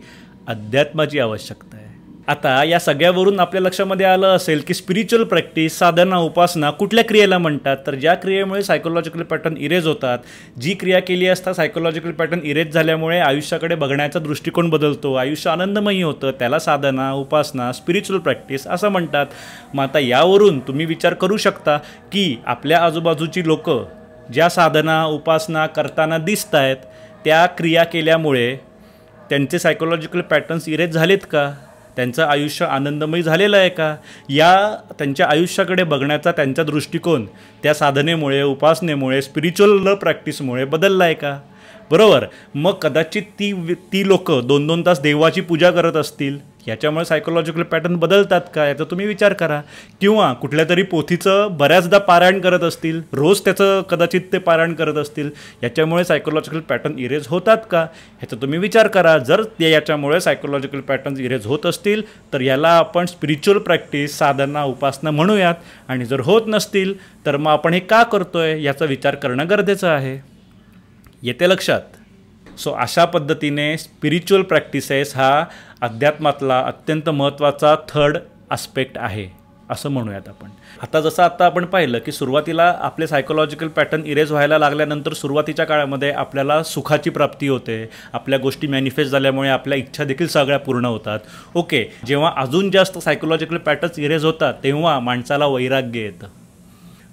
अध्यात्माची आवश्यकता आहे. आता या सगळ्यावरून आपल्या लक्षामध्ये आलं असेल की स्पिरिच्युअल प्रॅक्टिस, साधना, उपासना कुठल्या क्रियेला म्हणतात, तर ज्या क्रियेमुळे सायकोलॉजिकल पॅटर्न इरेज होतात. जी क्रिया केली असता सायकोलॉजिकल पॅटर्न इरेज झाल्यामुळे आयुष्याकडे बघण्याचा दृष्टिकोन बदलतो, आयुष्य आनंदमयी होतं, त्याला साधना, उपासना, स्पिरिच्युअल प्रॅक्टिस असं म्हणतात. मग आता यावरून तुम्ही विचार करू शकता की आपल्या आजूबाजूची लोकं ज्या साधना, उपासना करताना दिसत आहेत त्या क्रिया केल्यामुळे त्यांचे सायकोलॉजिकल पॅटर्न्स इरेज झालेत का? त्यांचं आयुष्य आनंदमयी झालेलं आहे का? या त्यांच्या आयुष्याकडे बघण्याचा त्यांचा दृष्टिकोन त्या साधनेमुळे, उपासनेमुळे, स्पिरिच्युअल प्रॅक्टिसमुळे बदलला आहे का? बरोबर. मग कदाचित ती लोकं 2-2 तास देवाची पूजा करत असतील, याच्यामुळे सायकोलॉजिकल पॅटर्न बदलतात का? याचा तुम्ही विचार करा. किंवा कुठल्या तरी पोथीचं बऱ्याचदा पारायण करत असतील, रोज त्याचं कदाचित ते पारायण करत असतील, याच्यामुळे सायकोलॉजिकल पॅटर्न इरेज होतात का? ह्याचा तुम्ही विचार करा. जर याच्यामुळे सायकोलॉजिकल पॅटर्न्स इरेज होत असतील तर याला आपण स्पिरिच्युअल प्रॅक्टिस, साधना, उपासना म्हणूयात. आणि जर होत नसतील तर मग आपण हे का करतोय याचा विचार करणं गरजेचं आहे. येते लक्षात? सो अशा पद्धतीने स्पिरिच्युअल प्रॅक्टिसेस हा अध्यात्मातला अत्यंत महत्त्वाचा थर्ड आस्पेक्ट आहे असं म्हणूयात आपण. आता आपण पाहिलं की सुरुवातीला आपले सायकोलॉजिकल पॅटर्न इरेज व्हायला लागल्यानंतर सुरुवातीच्या काळामध्ये आपल्याला सुखाची प्राप्ती होते, आपल्या गोष्टी मॅनिफेस्ट झाल्यामुळे आपल्या इच्छा देखील सगळ्या पूर्ण होतात. ओके. जेव्हा अजून जास्त सायकोलॉजिकल पॅटर्न्स इरेज होतात तेव्हा माणसाला वैराग्य येतं.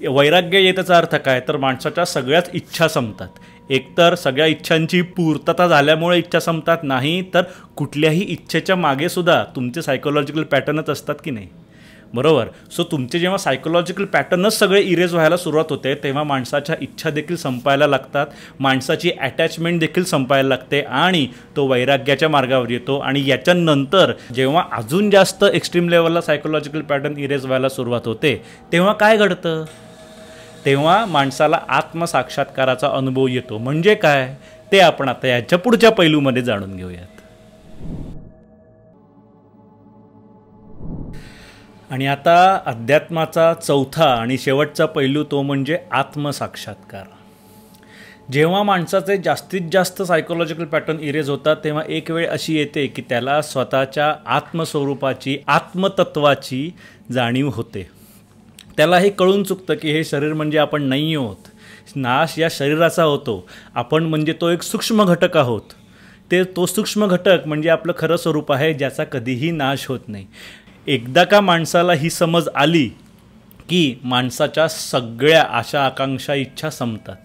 वैराग्य येण्याचा अर्थ काय? तर माणसाच्या सगळ्याच इच्छा संपतात. एकतर सगळ्या इच्छांची पूर्तता झाल्यामुळे इच्छा संपतात, नाही तर कुठल्याही इच्छेच्या मागे सुद्धा तुमचे सायकोलॉजिकल पॅटर्नच असतात की नाही. बरोबर. सो तुमचे जेव्हा सायकोलॉजिकल पॅटर्नच सगळे इरेज व्हायला सुरुवात होते तेव्हा माणसाच्या इच्छा देखील संपायला लागतात, माणसाची अटॅचमेंट देखील संपायला लागते आणि तो वैराग्याच्या मार्गावर येतो. आणि याच्यानंतर जेव्हा अजून जास्त एक्स्ट्रीम लेवलला सायकोलॉजिकल पॅटर्न इरेज व्हायला सुरुवात होते तेव्हा काय घडतं? तेव्हा माणसाला आत्मसाक्षात्काराचा अनुभव येतो. म्हणजे काय? ते आपण आता याच्या पुढच्या पैलूमध्ये जाणून घेऊयात. आणि आता अध्यात्माचा चौथा आणि शेवटचा पैलू तो म्हणजे आत्मसाक्षात्कार. जेव्हा माणसाचे जास्तीत जास्त सायकोलॉजिकल पॅटर्न इरेज होतात तेव्हा एक वेळ अशी येते की त्याला स्वतःच्या आत्मस्वरूपाची आत्मतत्वाची जाणीव होते. त्याला हे कळून चुकतं की हे शरीर म्हणजे आपण नाही आहोत, नाश या शरीराचा होतो, आपण म्हणजे तो एक सूक्ष्म घटक आहोत. तो सूक्ष्म घटक म्हणजे आपलं खरं स्वरूप आहे ज्याचा कधीही नाश होत नाही. एकदा का माणसाला ही समज आली की माणसाच्या सगळ्या आशा आकांक्षा इच्छा संपतात.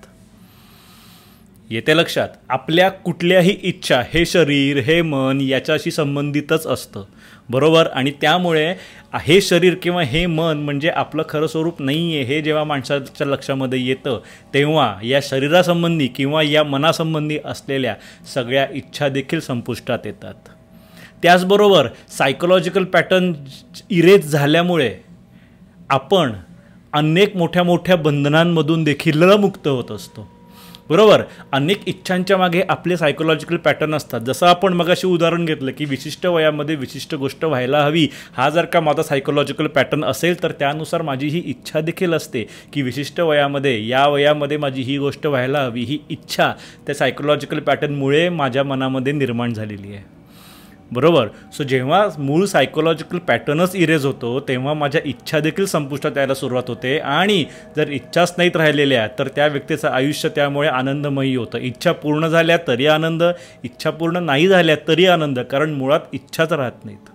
येते लक्षात, आपल्या कुठल्याही इच्छा हे शरीर हे मन याच्याशी संबंधितच असतं, बरोबर. आणि त्यामुळे हे शरीर किंवा हे मन म्हणजे आपलं खरं स्वरूप नाही आहे हे जेव्हा माणसाच्या लक्षामध्ये येतं तेव्हा या शरीरासंबंधी किंवा या मनासंबंधी असलेल्या सगळ्या इच्छा देखील संपुष्टात येतात. त्याचबरोबर सायकोलॉजिकल पॅटर्न इरेज झाल्यामुळे आपण अनेक मोठ्या मोठ्या बंधनांमधून देखील मुक्त होत असतो, बरोबर. अनेक इच्छांच्या मागे आपले सायकोलॉजिकल पॅटर्न असतात. जसं आपण मगाशी उदाहरण घेतलं की विशिष्ट वयामध्ये विशिष्ट गोष्ट व्हायला हवी, हा जर का माझा सायकोलॉजिकल पॅटर्न असेल तर त्यानुसार माझी ही इच्छा देखील असते की विशिष्ट वयामध्ये या वयामध्ये माझी ही गोष्ट व्हायला हवी. ही इच्छा त्या सायकोलॉजिकल पॅटर्नमुळे माझ्या मनामध्ये निर्माण झालेली आहे, बरोबर. सो जेव्हा मूळ सायकोलॉजिकल पॅटर्नच इरेज होतो तेव्हा माझ्या इच्छा देखील संपुष्टात यायला सुरुवात होते. आणि जर इच्छाच नाहीत राहिलेल्या तर त्या व्यक्तीचं आयुष्य त्यामुळे आनंदमयी होतं. इच्छा पूर्ण झाल्या तरी आनंद, इच्छा पूर्ण नाही झाल्या तरी आनंद, कारण मुळात इच्छाच राहत नाहीत.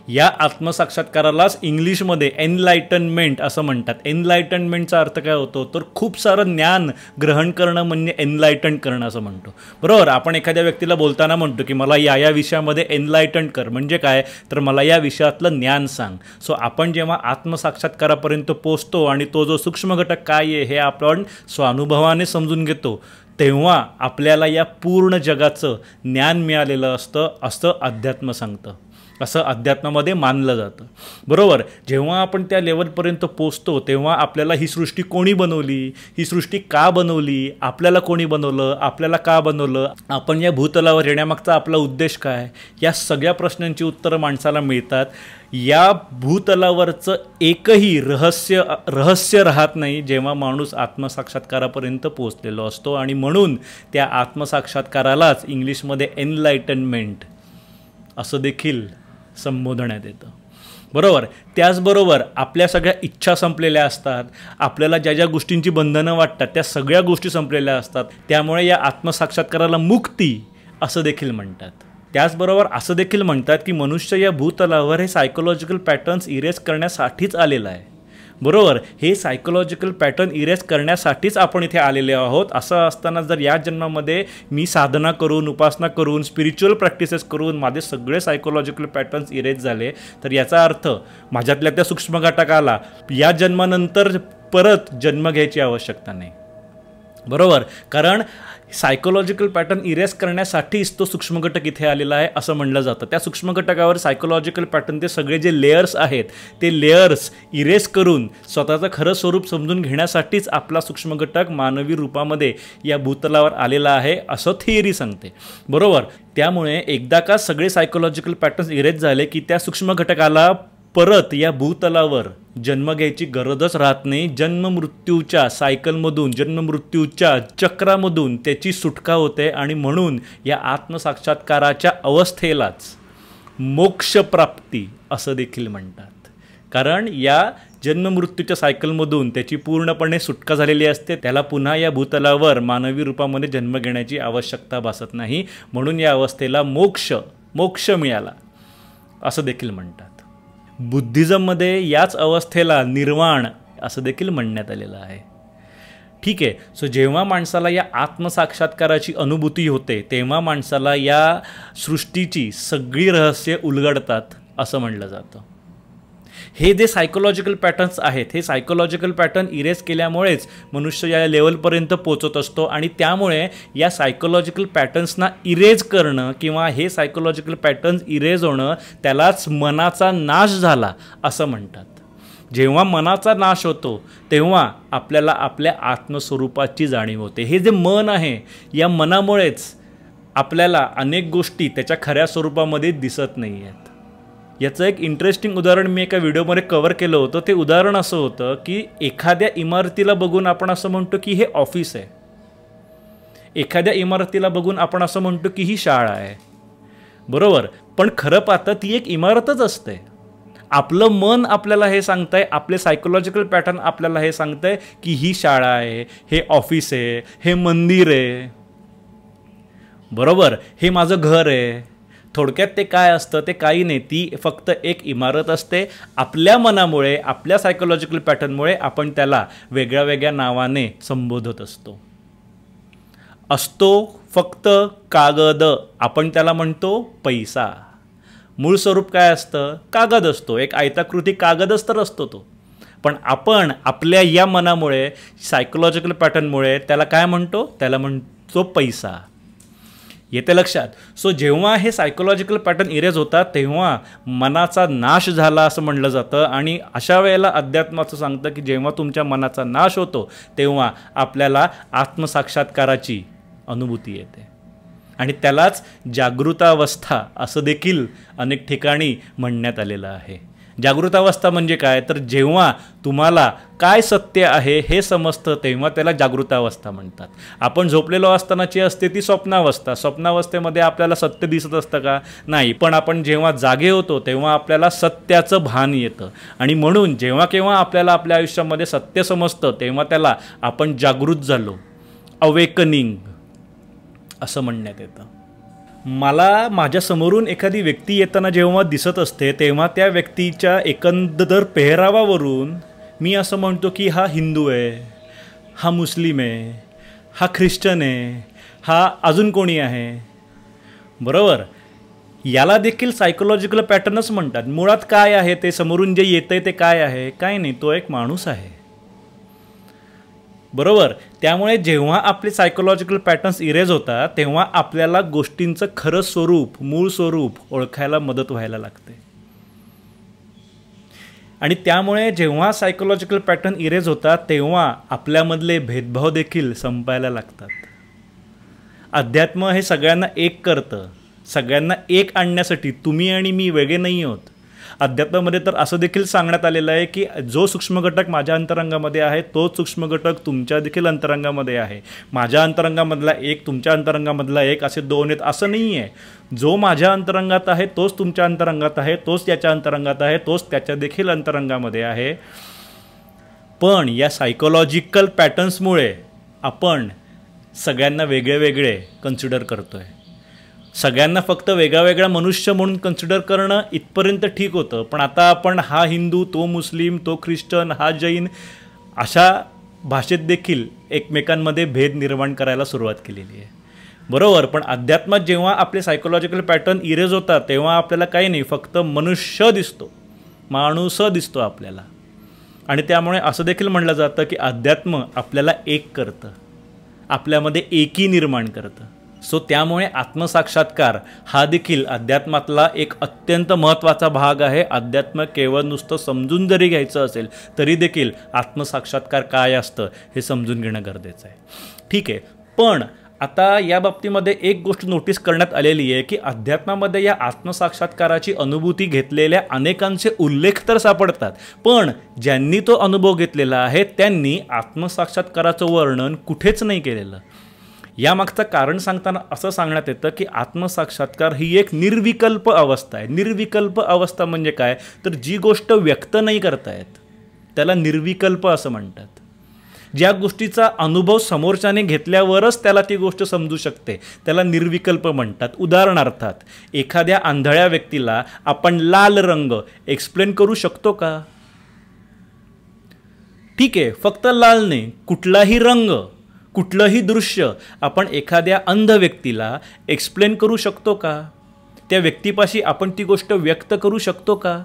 या आत्मसाक्षात्कारालाच इंग्लिशमध्ये एनलाइटनमेंट असं म्हणतात. एनलाइटनमेंटचा अर्थ काय होतो तर खूप सारं ज्ञान ग्रहण करणं म्हणजे एनलाइटन करणं असं म्हणतो, बरोबर. आपण एखाद्या व्यक्तीला बोलताना म्हणतो की मला या विषयामध्ये एनलाइटन कर, म्हणजे काय तर मला या विषयातलं ज्ञान सांग. सो आपण जेव्हा आत्मसाक्षात्कारापर्यंत पोचतो आणि तो जो सूक्ष्म घटक काय आहे हे आपण स्वानुभवाने समजून घेतो तेव्हा आपल्याला या पूर्ण जगाचं ज्ञान मिळालेलं असतं असं अध्यात्म सांगतं, असं अध्यात्मामध्ये मानलं जातं, बरोबर. जेव्हा आपण त्या लेवलपर्यंत पोचतो तेव्हा आपल्याला ही सृष्टी कोणी बनवली, ही सृष्टी का बनवली, आपल्याला कोणी बनवलं, आपल्याला का बनवलं, आपण या भूतलावर येण्यामागचा आपला उद्देश काय, या सगळ्या प्रश्नांची उत्तरं माणसाला मिळतात. या भूतलावरचं एकही रहस्य राहत नाही जेव्हा माणूस आत्मसाक्षात्कारापर्यंत पोचलेलो असतो. आणि म्हणून त्या आत्मसाक्षात्कारालाच इंग्लिशमध्ये एनलाइटनमेंट असं देखील संबोधण्यात येतं, बरोबर. त्याचबरोबर आपल्या सगळ्या इच्छा संपलेल्या असतात, आपल्याला ज्या ज्या गोष्टींची बंधनं वाटतात त्या सगळ्या गोष्टी संपलेल्या असतात. त्यामुळे या आत्मसाक्षात्काराला मुक्ती असं देखील म्हणतात. त्याचबरोबर असं देखील म्हणतात की मनुष्य या भूतलावर हे सायकोलॉजिकल पॅटर्न्स इरेज करण्यासाठीच आलेलं आहे, बरोबर. हे सायकोलॉजिकल पॅटर्न इरेज करण्यासाठीच आपण इथे आलेले आहोत. असं असताना जर या जन्मामध्ये मी साधना करून, उपासना करून, स्पिरिच्युअल प्रॅक्टिसेस करून माझे सगळे सायकोलॉजिकल पॅटर्न्स इरेज झाले तर याचा अर्थ माझ्यातल्या त्या सूक्ष्म घटकाला या जन्मानंतर परत जन्म घ्यायची आवश्यकता नाही, बरोबर. कारण सायकोलॉजिकल पॅटर्न इरेज करण्यासाठीच तो सूक्ष्म घटक इथे आलेला आहे असं म्हणलं जातं. त्या सूक्ष्म घटकावर सायकोलॉजिकल पॅटर्न ते सगळे जे लेयर्स आहेत ते लेयर्स इरेज करून स्वतःचं खरं स्वरूप समजून घेण्यासाठीच आपला सूक्ष्म घटक मानवी रूपामध्ये या भूतलावर आलेला आहे असं थिअरी सांगते, बरोबर. त्यामुळे एकदा का सगळे सायकोलॉजिकल पॅटर्न्स इरेज झाले की त्या सूक्ष्म घटकाला परत या भूतलावर जन्म घ्यायची गरजच राहत नाही. जन्ममृत्यूच्या सायकलमधून, जन्ममृत्यूच्या चक्रामधून त्याची सुटका होते. आणि म्हणून या आत्मसाक्षात्काराच्या अवस्थेलाच मोक्षप्राप्ती असं देखील म्हणतात. कारण या जन्ममृत्यूच्या सायकलमधून त्याची पूर्णपणे सुटका झालेली असते, त्याला पुन्हा या भूतलावर मानवी रूपामध्ये जन्म घेण्याची आवश्यकता भासत नाही. म्हणून या अवस्थेला मोक्ष मिळाला असं देखील म्हणतात. बुद्धिझममध्ये याच अवस्थेला निर्वाण असं देखील म्हणण्यात आलेलं आहे, ठीक आहे. सो जेव्हा माणसाला या आत्मसाक्षात्काराची अनुभूती होते तेव्हा माणसाला या सृष्टीची सगळी रहस्य उलगडतात असं म्हणलं जातं. हे जे सायकोलॉजिकल पॅटर्न्स आहेत हे सायकोलॉजिकल पॅटर्न इरेज केल्यामुळेच मनुष्य या लेवलपर्यंत पोचत असतो. आणि त्यामुळे या सायकोलॉजिकल पॅटर्न्सना इरेज करणं किंवा हे सायकोलॉजिकल पॅटर्न्स इरेज होणं त्यालाच मनाचा नाश झाला असं म्हणतात. जेव्हा मनाचा नाश होतो तेव्हा आपल्याला आपल्या आत्मस्वरूपाची जाणीव होते. हे जे मन आहे, या मनामुळेच आपल्याला अनेक गोष्टी त्याच्या खऱ्या स्वरूपामध्ये दिसत नाही आहेत. याचं एक इंटरेस्टिंग उदाहरण मी एका व्हिडिओमध्ये कव्हर केलं होतं. ते उदाहरण असं होतं की एखाद्या इमारतीला बघून आपण असं म्हणतो की हे ऑफिस आहे, एखाद्या इमारतीला बघून आपण असं म्हणतो की ही शाळा आहे, बरोबर. पण खरं पाहता ती एक इमारतच असते. आपलं मन आपल्याला हे सांगतंय, आपले सायकोलॉजिकल पॅटर्न आपल्याला हे सांगतंय की ही शाळा आहे, हे ऑफिस आहे, हे मंदिर आहे, बरोबर, हे माझं घर आहे. थोडक्यात ते काय असतं, ते काही नाही, ती फक्त एक इमारत असते. आपल्या मनामुळे, आपल्या सायकोलॉजिकल पॅटर्नमुळे आपण त्याला वेगळ्या वेगळ्या नावाने संबोधत असतो फक्त कागद, आपण त्याला म्हणतो पैसा. मूळ स्वरूप काय असतं, कागद असतो, एक आयताकृती कागदच तर असतो तो. पण आपण आपल्या या मनामुळे, सायकोलॉजिकल पॅटर्नमुळे त्याला काय म्हणतो, त्याला म्हणतो पैसा. येते लक्षात. सो जेव्हा हे सायकोलॉजिकल पॅटर्न इरेज होतात तेव्हा मनाचा नाश झाला असं म्हणलं जातं. आणि अशा वेळेला अध्यात्माचं सांगतं की जेव्हा तुमच्या मनाचा नाश होतो तेव्हा आपल्याला आत्मसाक्षात्काराची अनुभूती येते. आणि त्यालाच जागृतावस्था असं देखील अनेक ठिकाणी म्हणण्यात आलेलं आहे. जागृतावस्था म्हणजे काय, तर जेव्हा तुम्हाला काय सत्य आहे हे समजतं तेव्हा त्याला जागृतावस्था म्हणतात. आपण झोपलेलो असतानाची असते ती स्वप्नावस्था. स्वप्नावस्थेमध्ये आपल्याला सत्य दिसत असतं का, नाही. पण आपण जेव्हा जागे होतो तेव्हा आपल्याला सत्याचं भान येतं. आणि म्हणून जेव्हा केव्हा आपल्याला आपल्या आयुष्यामध्ये सत्य समजतं तेव्हा त्याला आपण जागृत झालो, अवेकनिंग असं म्हणण्यात येतं. मला माझ्यासमोरून एखादी व्यक्ती येताना जेव्हा दिसत असते तेव्हा त्या व्यक्तीच्या एकंदर पेहरावावरून मी असं म्हणतो की हा हिंदू आहे, हा मुस्लिम आहे, हा ख्रिश्चन आहे, हा अजून कोणी आहे, बरोबर. याला देखील सायकोलॉजिकल पॅटर्नच म्हणतात. मुळात काय आहे ते, समोरून जे येतं आहे ते काय आहे, काय नाही, तो एक माणूस आहे, बरोबर. त्यामुळे जेव्हा आपले सायकोलॉजिकल पॅटर्न्स इरेज होतात तेव्हा आपल्याला गोष्टींचं खरं स्वरूप, मूळ स्वरूप ओळखायला मदत व्हायला लागते. आणि त्यामुळे जेव्हा सायकोलॉजिकल पॅटर्न इरेज होतात तेव्हा आपल्यामधले भेदभाव देखील संपायला लागतात. अध्यात्म हे सगळ्यांना एक करतं, सगळ्यांना एक आणण्यासाठी. तुम्ही आणि मी वेगळे नाही आहोत. अध्यात्मामध्ये तर असं देखील सांगण्यात आलेलं आहे की जो सूक्ष्म घटक माझ्या अंतरंगामध्ये आहे तोच सूक्ष्म घटक तुमच्या देखील अंतरंगामध्ये आहे. माझ्या अंतरंगामधला एक, तुमच्या अंतरंगामधला एक, असे दोन आहेत असं नाही आहे. जो माझ्या अंतरंगात आहे तोच तुमच्या अंतरंगात आहे, तोच त्याच्या अंतरंगात आहे, तोच त्याच्या देखील अंतरंगामध्ये आहे. पण या सायकोलॉजिकल पॅटर्न्समुळे आपण सगळ्यांना वेगळे वेगळे कन्सिडर करतोय. सगळ्यांना फक्त वेगळा वेगळा मनुष्य म्हणून कन्सिडर करणं इथपर्यंत ठीक होतं. पण आता आपण हा हिंदू, तो मुस्लिम, तो ख्रिश्चन, हा जैन, अशा भाषेत देखील एकमेकांमध्ये भेद निर्माण करायला सुरुवात केलेली आहे, बरोबर. पण अध्यात्मात जेव्हा आपले सायकोलॉजिकल पॅटर्न इरेज होतात तेव्हा आपल्याला काही नाही, फक्त मनुष्य दिसतो, माणूस दिसतो आपल्याला. आणि त्यामुळे असं देखील म्हणलं जातं की अध्यात्म आपल्याला एक करतं, आपल्यामध्ये एकी निर्माण करतं. सो त्यामुळे आत्मसाक्षात्कार हा देखील अध्यात्मातला एक अत्यंत महत्त्वाचा भाग आहे. अध्यात्म केवळ नुसतं समजून जरी घ्यायचं असेल तरी देखील आत्मसाक्षात्कार काय असतं हे समजून घेणं गरजेचं आहे. ठीक आहे. पण आता या बाबतीमध्ये एक गोष्ट नोटीस करण्यात आलेली आहे की अध्यात्मामध्ये या आत्मसाक्षात्काराची अनुभूती घेतलेल्या अनेकांचे उल्लेख तर सापडतात, पण ज्यांनी तो अनुभव घेतलेला आहे त्यांनी आत्मसाक्षात्काराचं वर्णन कुठेच नाही केलेलं. यामागचं कारण सांगताना असं सांगण्यात येतं की आत्मसाक्षात्कार ही एक निर्विकल्प अवस्था आहे. निर्विकल्प अवस्था म्हणजे काय, तर जी गोष्ट व्यक्त नाही करतायत त्याला निर्विकल्प असं म्हणतात. ज्या गोष्टीचा अनुभव समोरच्याने घेतल्यावरच त्याला ती गोष्ट समजू शकते त्याला निर्विकल्प म्हणतात. उदाहरणार्थात एखाद्या आंधळ्या व्यक्तीला आपण लाल रंग एक्सप्लेन करू शकतो का? ठीक आहे, फक्त लाल नाही, कुठलाही रंग, कुठलंही दृश्य आपण एखाद्या अंध व्यक्तीला एक्सप्लेन करू शकतो का? त्या व्यक्तीपाशी आपण ती गोष्ट व्यक्त करू शकतो का?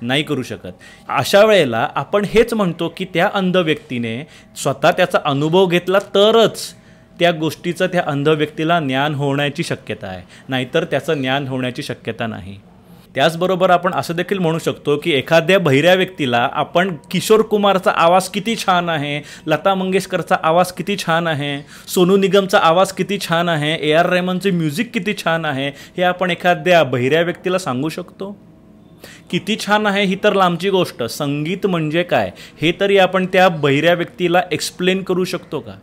नाही करू शकत. अशा वेळेला आपण हेच म्हणतो की त्या अंध व्यक्तीने स्वतः त्याचा अनुभव घेतला तरच त्या गोष्टीचं त्या अंध व्यक्तीला ज्ञान होण्याची शक्यता आहे, नाहीतर त्याचं ज्ञान होण्याची शक्यता नाही. त्याचबरोबर आपण असं देखील म्हणू शकतो की एखाद्या बहिऱ्या व्यक्तीला आपण किशोर कुमारचा आवाज किती छान आहे, लता मंगेशकरचा आवाज किती छान आहे, सोनू निगमचा आवाज किती छान आहे, AR रहमानचे म्युझिक किती छान आहे, हे आपण एखाद्या बहिऱ्या व्यक्तीला सांगू शकतो? किती छान आहे ही तर लांबची गोष्ट, संगीत म्हणजे काय हे तरी आपण त्या बहिऱ्या व्यक्तीला एक्सप्लेन करू शकतो का?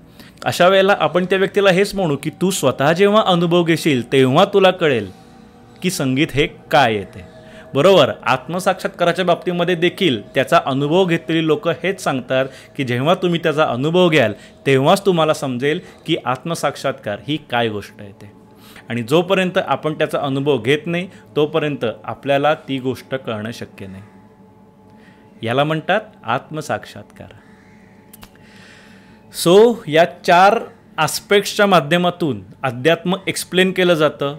अशा वेळेला आपण त्या व्यक्तीला हेच म्हणू की तू स्वतः जेव्हा अनुभव घेशील तेव्हा तुला कळेल की संगीत हे काय येते. बरोबर, आत्मसाक्षात्काराच्या बाबतीमध्ये देखील त्याचा अनुभव घेतलेली लोक हेच सांगतात की जेव्हा तुम्ही त्याचा अनुभव घ्याल तेव्हाच तुम्हाला समजेल की आत्मसाक्षात्कार ही काय गोष्ट आहे ते. आणि जोपर्यंत आपण त्याचा अनुभव घेत नाही तोपर्यंत आपल्याला ती गोष्ट कळणं शक्य नाही. याला म्हणतात आत्मसाक्षात्कार. सो या 4 आस्पेक्ट्सच्या माध्यमातून अध्यात्म एक्सप्लेन केलं जातं.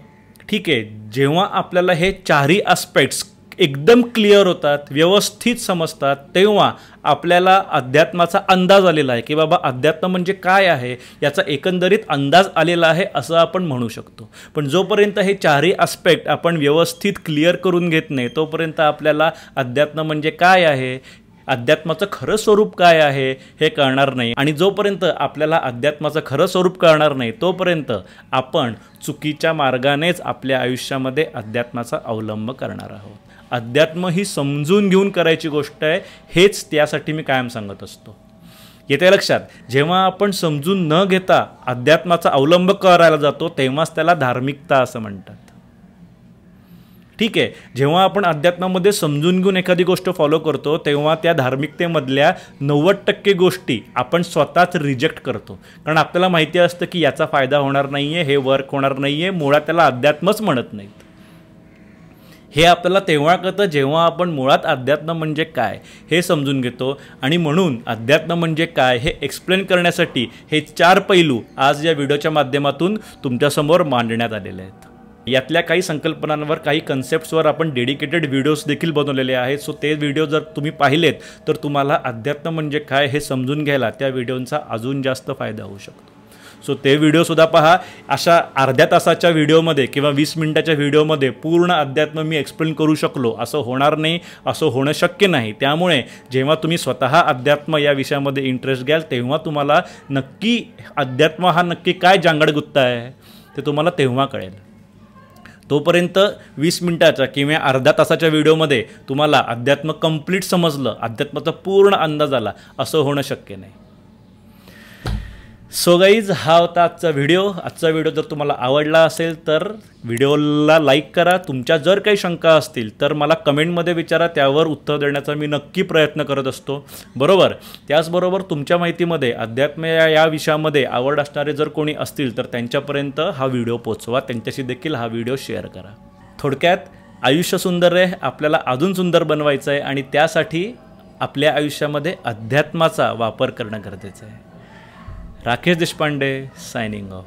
ठीक आहे, जेव्हा आपल्याला हे 4ही आस्पेक्ट्स एकदम क्लिअर होतात, व्यवस्थित समजतात, तेव्हा आपल्याला अध्यात्माचा अंदाज आलेला आहे की बाबा अध्यात्म म्हणजे काय आहे याचा एकंदरीत अंदाज आलेला आहे असं आपण म्हणू शकतो. पण जोपर्यंत हे 4ही आस्पेक्ट आपण व्यवस्थित क्लिअर करून घेत नाही तोपर्यंत आपल्याला अध्यात्म म्हणजे काय आहे, अध्यात्माचं खरं स्वरूप काय आहे हे कळणार नाही. आणि जोपर्यंत आपल्याला अध्यात्माचं खरं स्वरूप कळणार नाही तोपर्यंत आपण चुकीच्या मार्गानेच आपल्या आयुष्यामध्ये अध्यात्माचा अवलंब करणार आहोत. अध्यात्म ही समजून घेऊन करायची गोष्ट आहे, हेच त्यासाठी मी कायम सांगत असतो. येते लक्षात, जेव्हा आपण समजून न घेता अध्यात्माचा अवलंब करायला जातो तेव्हाच त्याला धार्मिकता असं म्हणतात. ठीक आहे, जेव्हा आपण अध्यात्मामध्ये समजून घेऊन एखादी गोष्ट फॉलो करतो तेव्हा त्या धार्मिकतेमधल्या 90% गोष्टी आपण स्वतःच रिजेक्ट करतो. कारण आपल्याला माहिती असतं की याचा फायदा होणार नाही आहे, हे वर्क होणार नाही आहे, मुळात त्याला अध्यात्मच म्हणत नाहीत. हे आपल्याला तेव्हा कळतं जेव्हा आपण मुळात अध्यात्म म्हणजे काय हे समजून घेतो. आणि म्हणून अध्यात्म म्हणजे काय हे एक्सप्लेन करण्यासाठी हे 4 पैलू आज या व्हिडिओच्या माध्यमातून तुमच्यासमोर मांडण्यात आलेले आहेत. यातल्या काही संकल्पनांवर, काही कन्सेप्ट्सवर आपण डेडिकेटेड व्हिडिओज देखील बनवलेले आहेत. सो ते व्हिडिओ जर तुम्ही पाहिलेत तर तुम्हाला अध्यात्म म्हणजे काय हे समजून घ्यायला त्या व्हिडिओंचा अजून जास्त फायदा होऊ शकतो. सो ते व्हिडिओसुद्धा पहा. अशा अर्ध्या तासाच्या व्हिडिओमध्ये किंवा 20 मिनिटाच्या व्हिडिओमध्ये पूर्ण अध्यात्म मी एक्सप्लेन करू शकलो असं होणार नाही, असं होणं शक्य नाही. त्यामुळे जेव्हा तुम्ही स्वतः अध्यात्म या विषयामध्ये इंटरेस्ट घ्याल तेव्हा तुम्हाला नक्की अध्यात्म हा नक्की काय जांगडगुत्ता आहे ते तुम्हाला तेव्हा कळेल. तोपर्यंत 20 मिनिटाच्या किंवा अर्ध्या तासाच्या व्हिडिओमध्ये तुम्हाला अध्यात्म कंप्लीट समजलं, अध्यात्माचा पूर्ण अंदाज आला असं होणं शक्य नाही. सो गाईज, हा होता आजचा व्हिडिओ. आजचा व्हिडिओ जर तुम्हाला आवडला असेल तर व्हिडिओला लाईक करा. तुमच्या जर काही शंका असतील तर मला कमेंटमध्ये विचारा, त्यावर उत्तर देण्याचा मी नक्की प्रयत्न करत असतो. बरोबर, त्याचबरोबर तुमच्या माहितीमध्ये अध्यात्म या विषयामध्ये आवड असणारे जर कोणी असतील तर त्यांच्यापर्यंत हा व्हिडिओ पोचवा, त्यांच्याशी देखील हा व्हिडिओ शेअर करा. थोडक्यात आयुष्य सुंदर आहे, आपल्याला अजून सुंदर बनवायचं आहे आणि त्यासाठी आपल्या आयुष्यामध्ये अध्यात्माचा वापर करणं गरजेचं आहे. Rakesh Deshpande, signing off.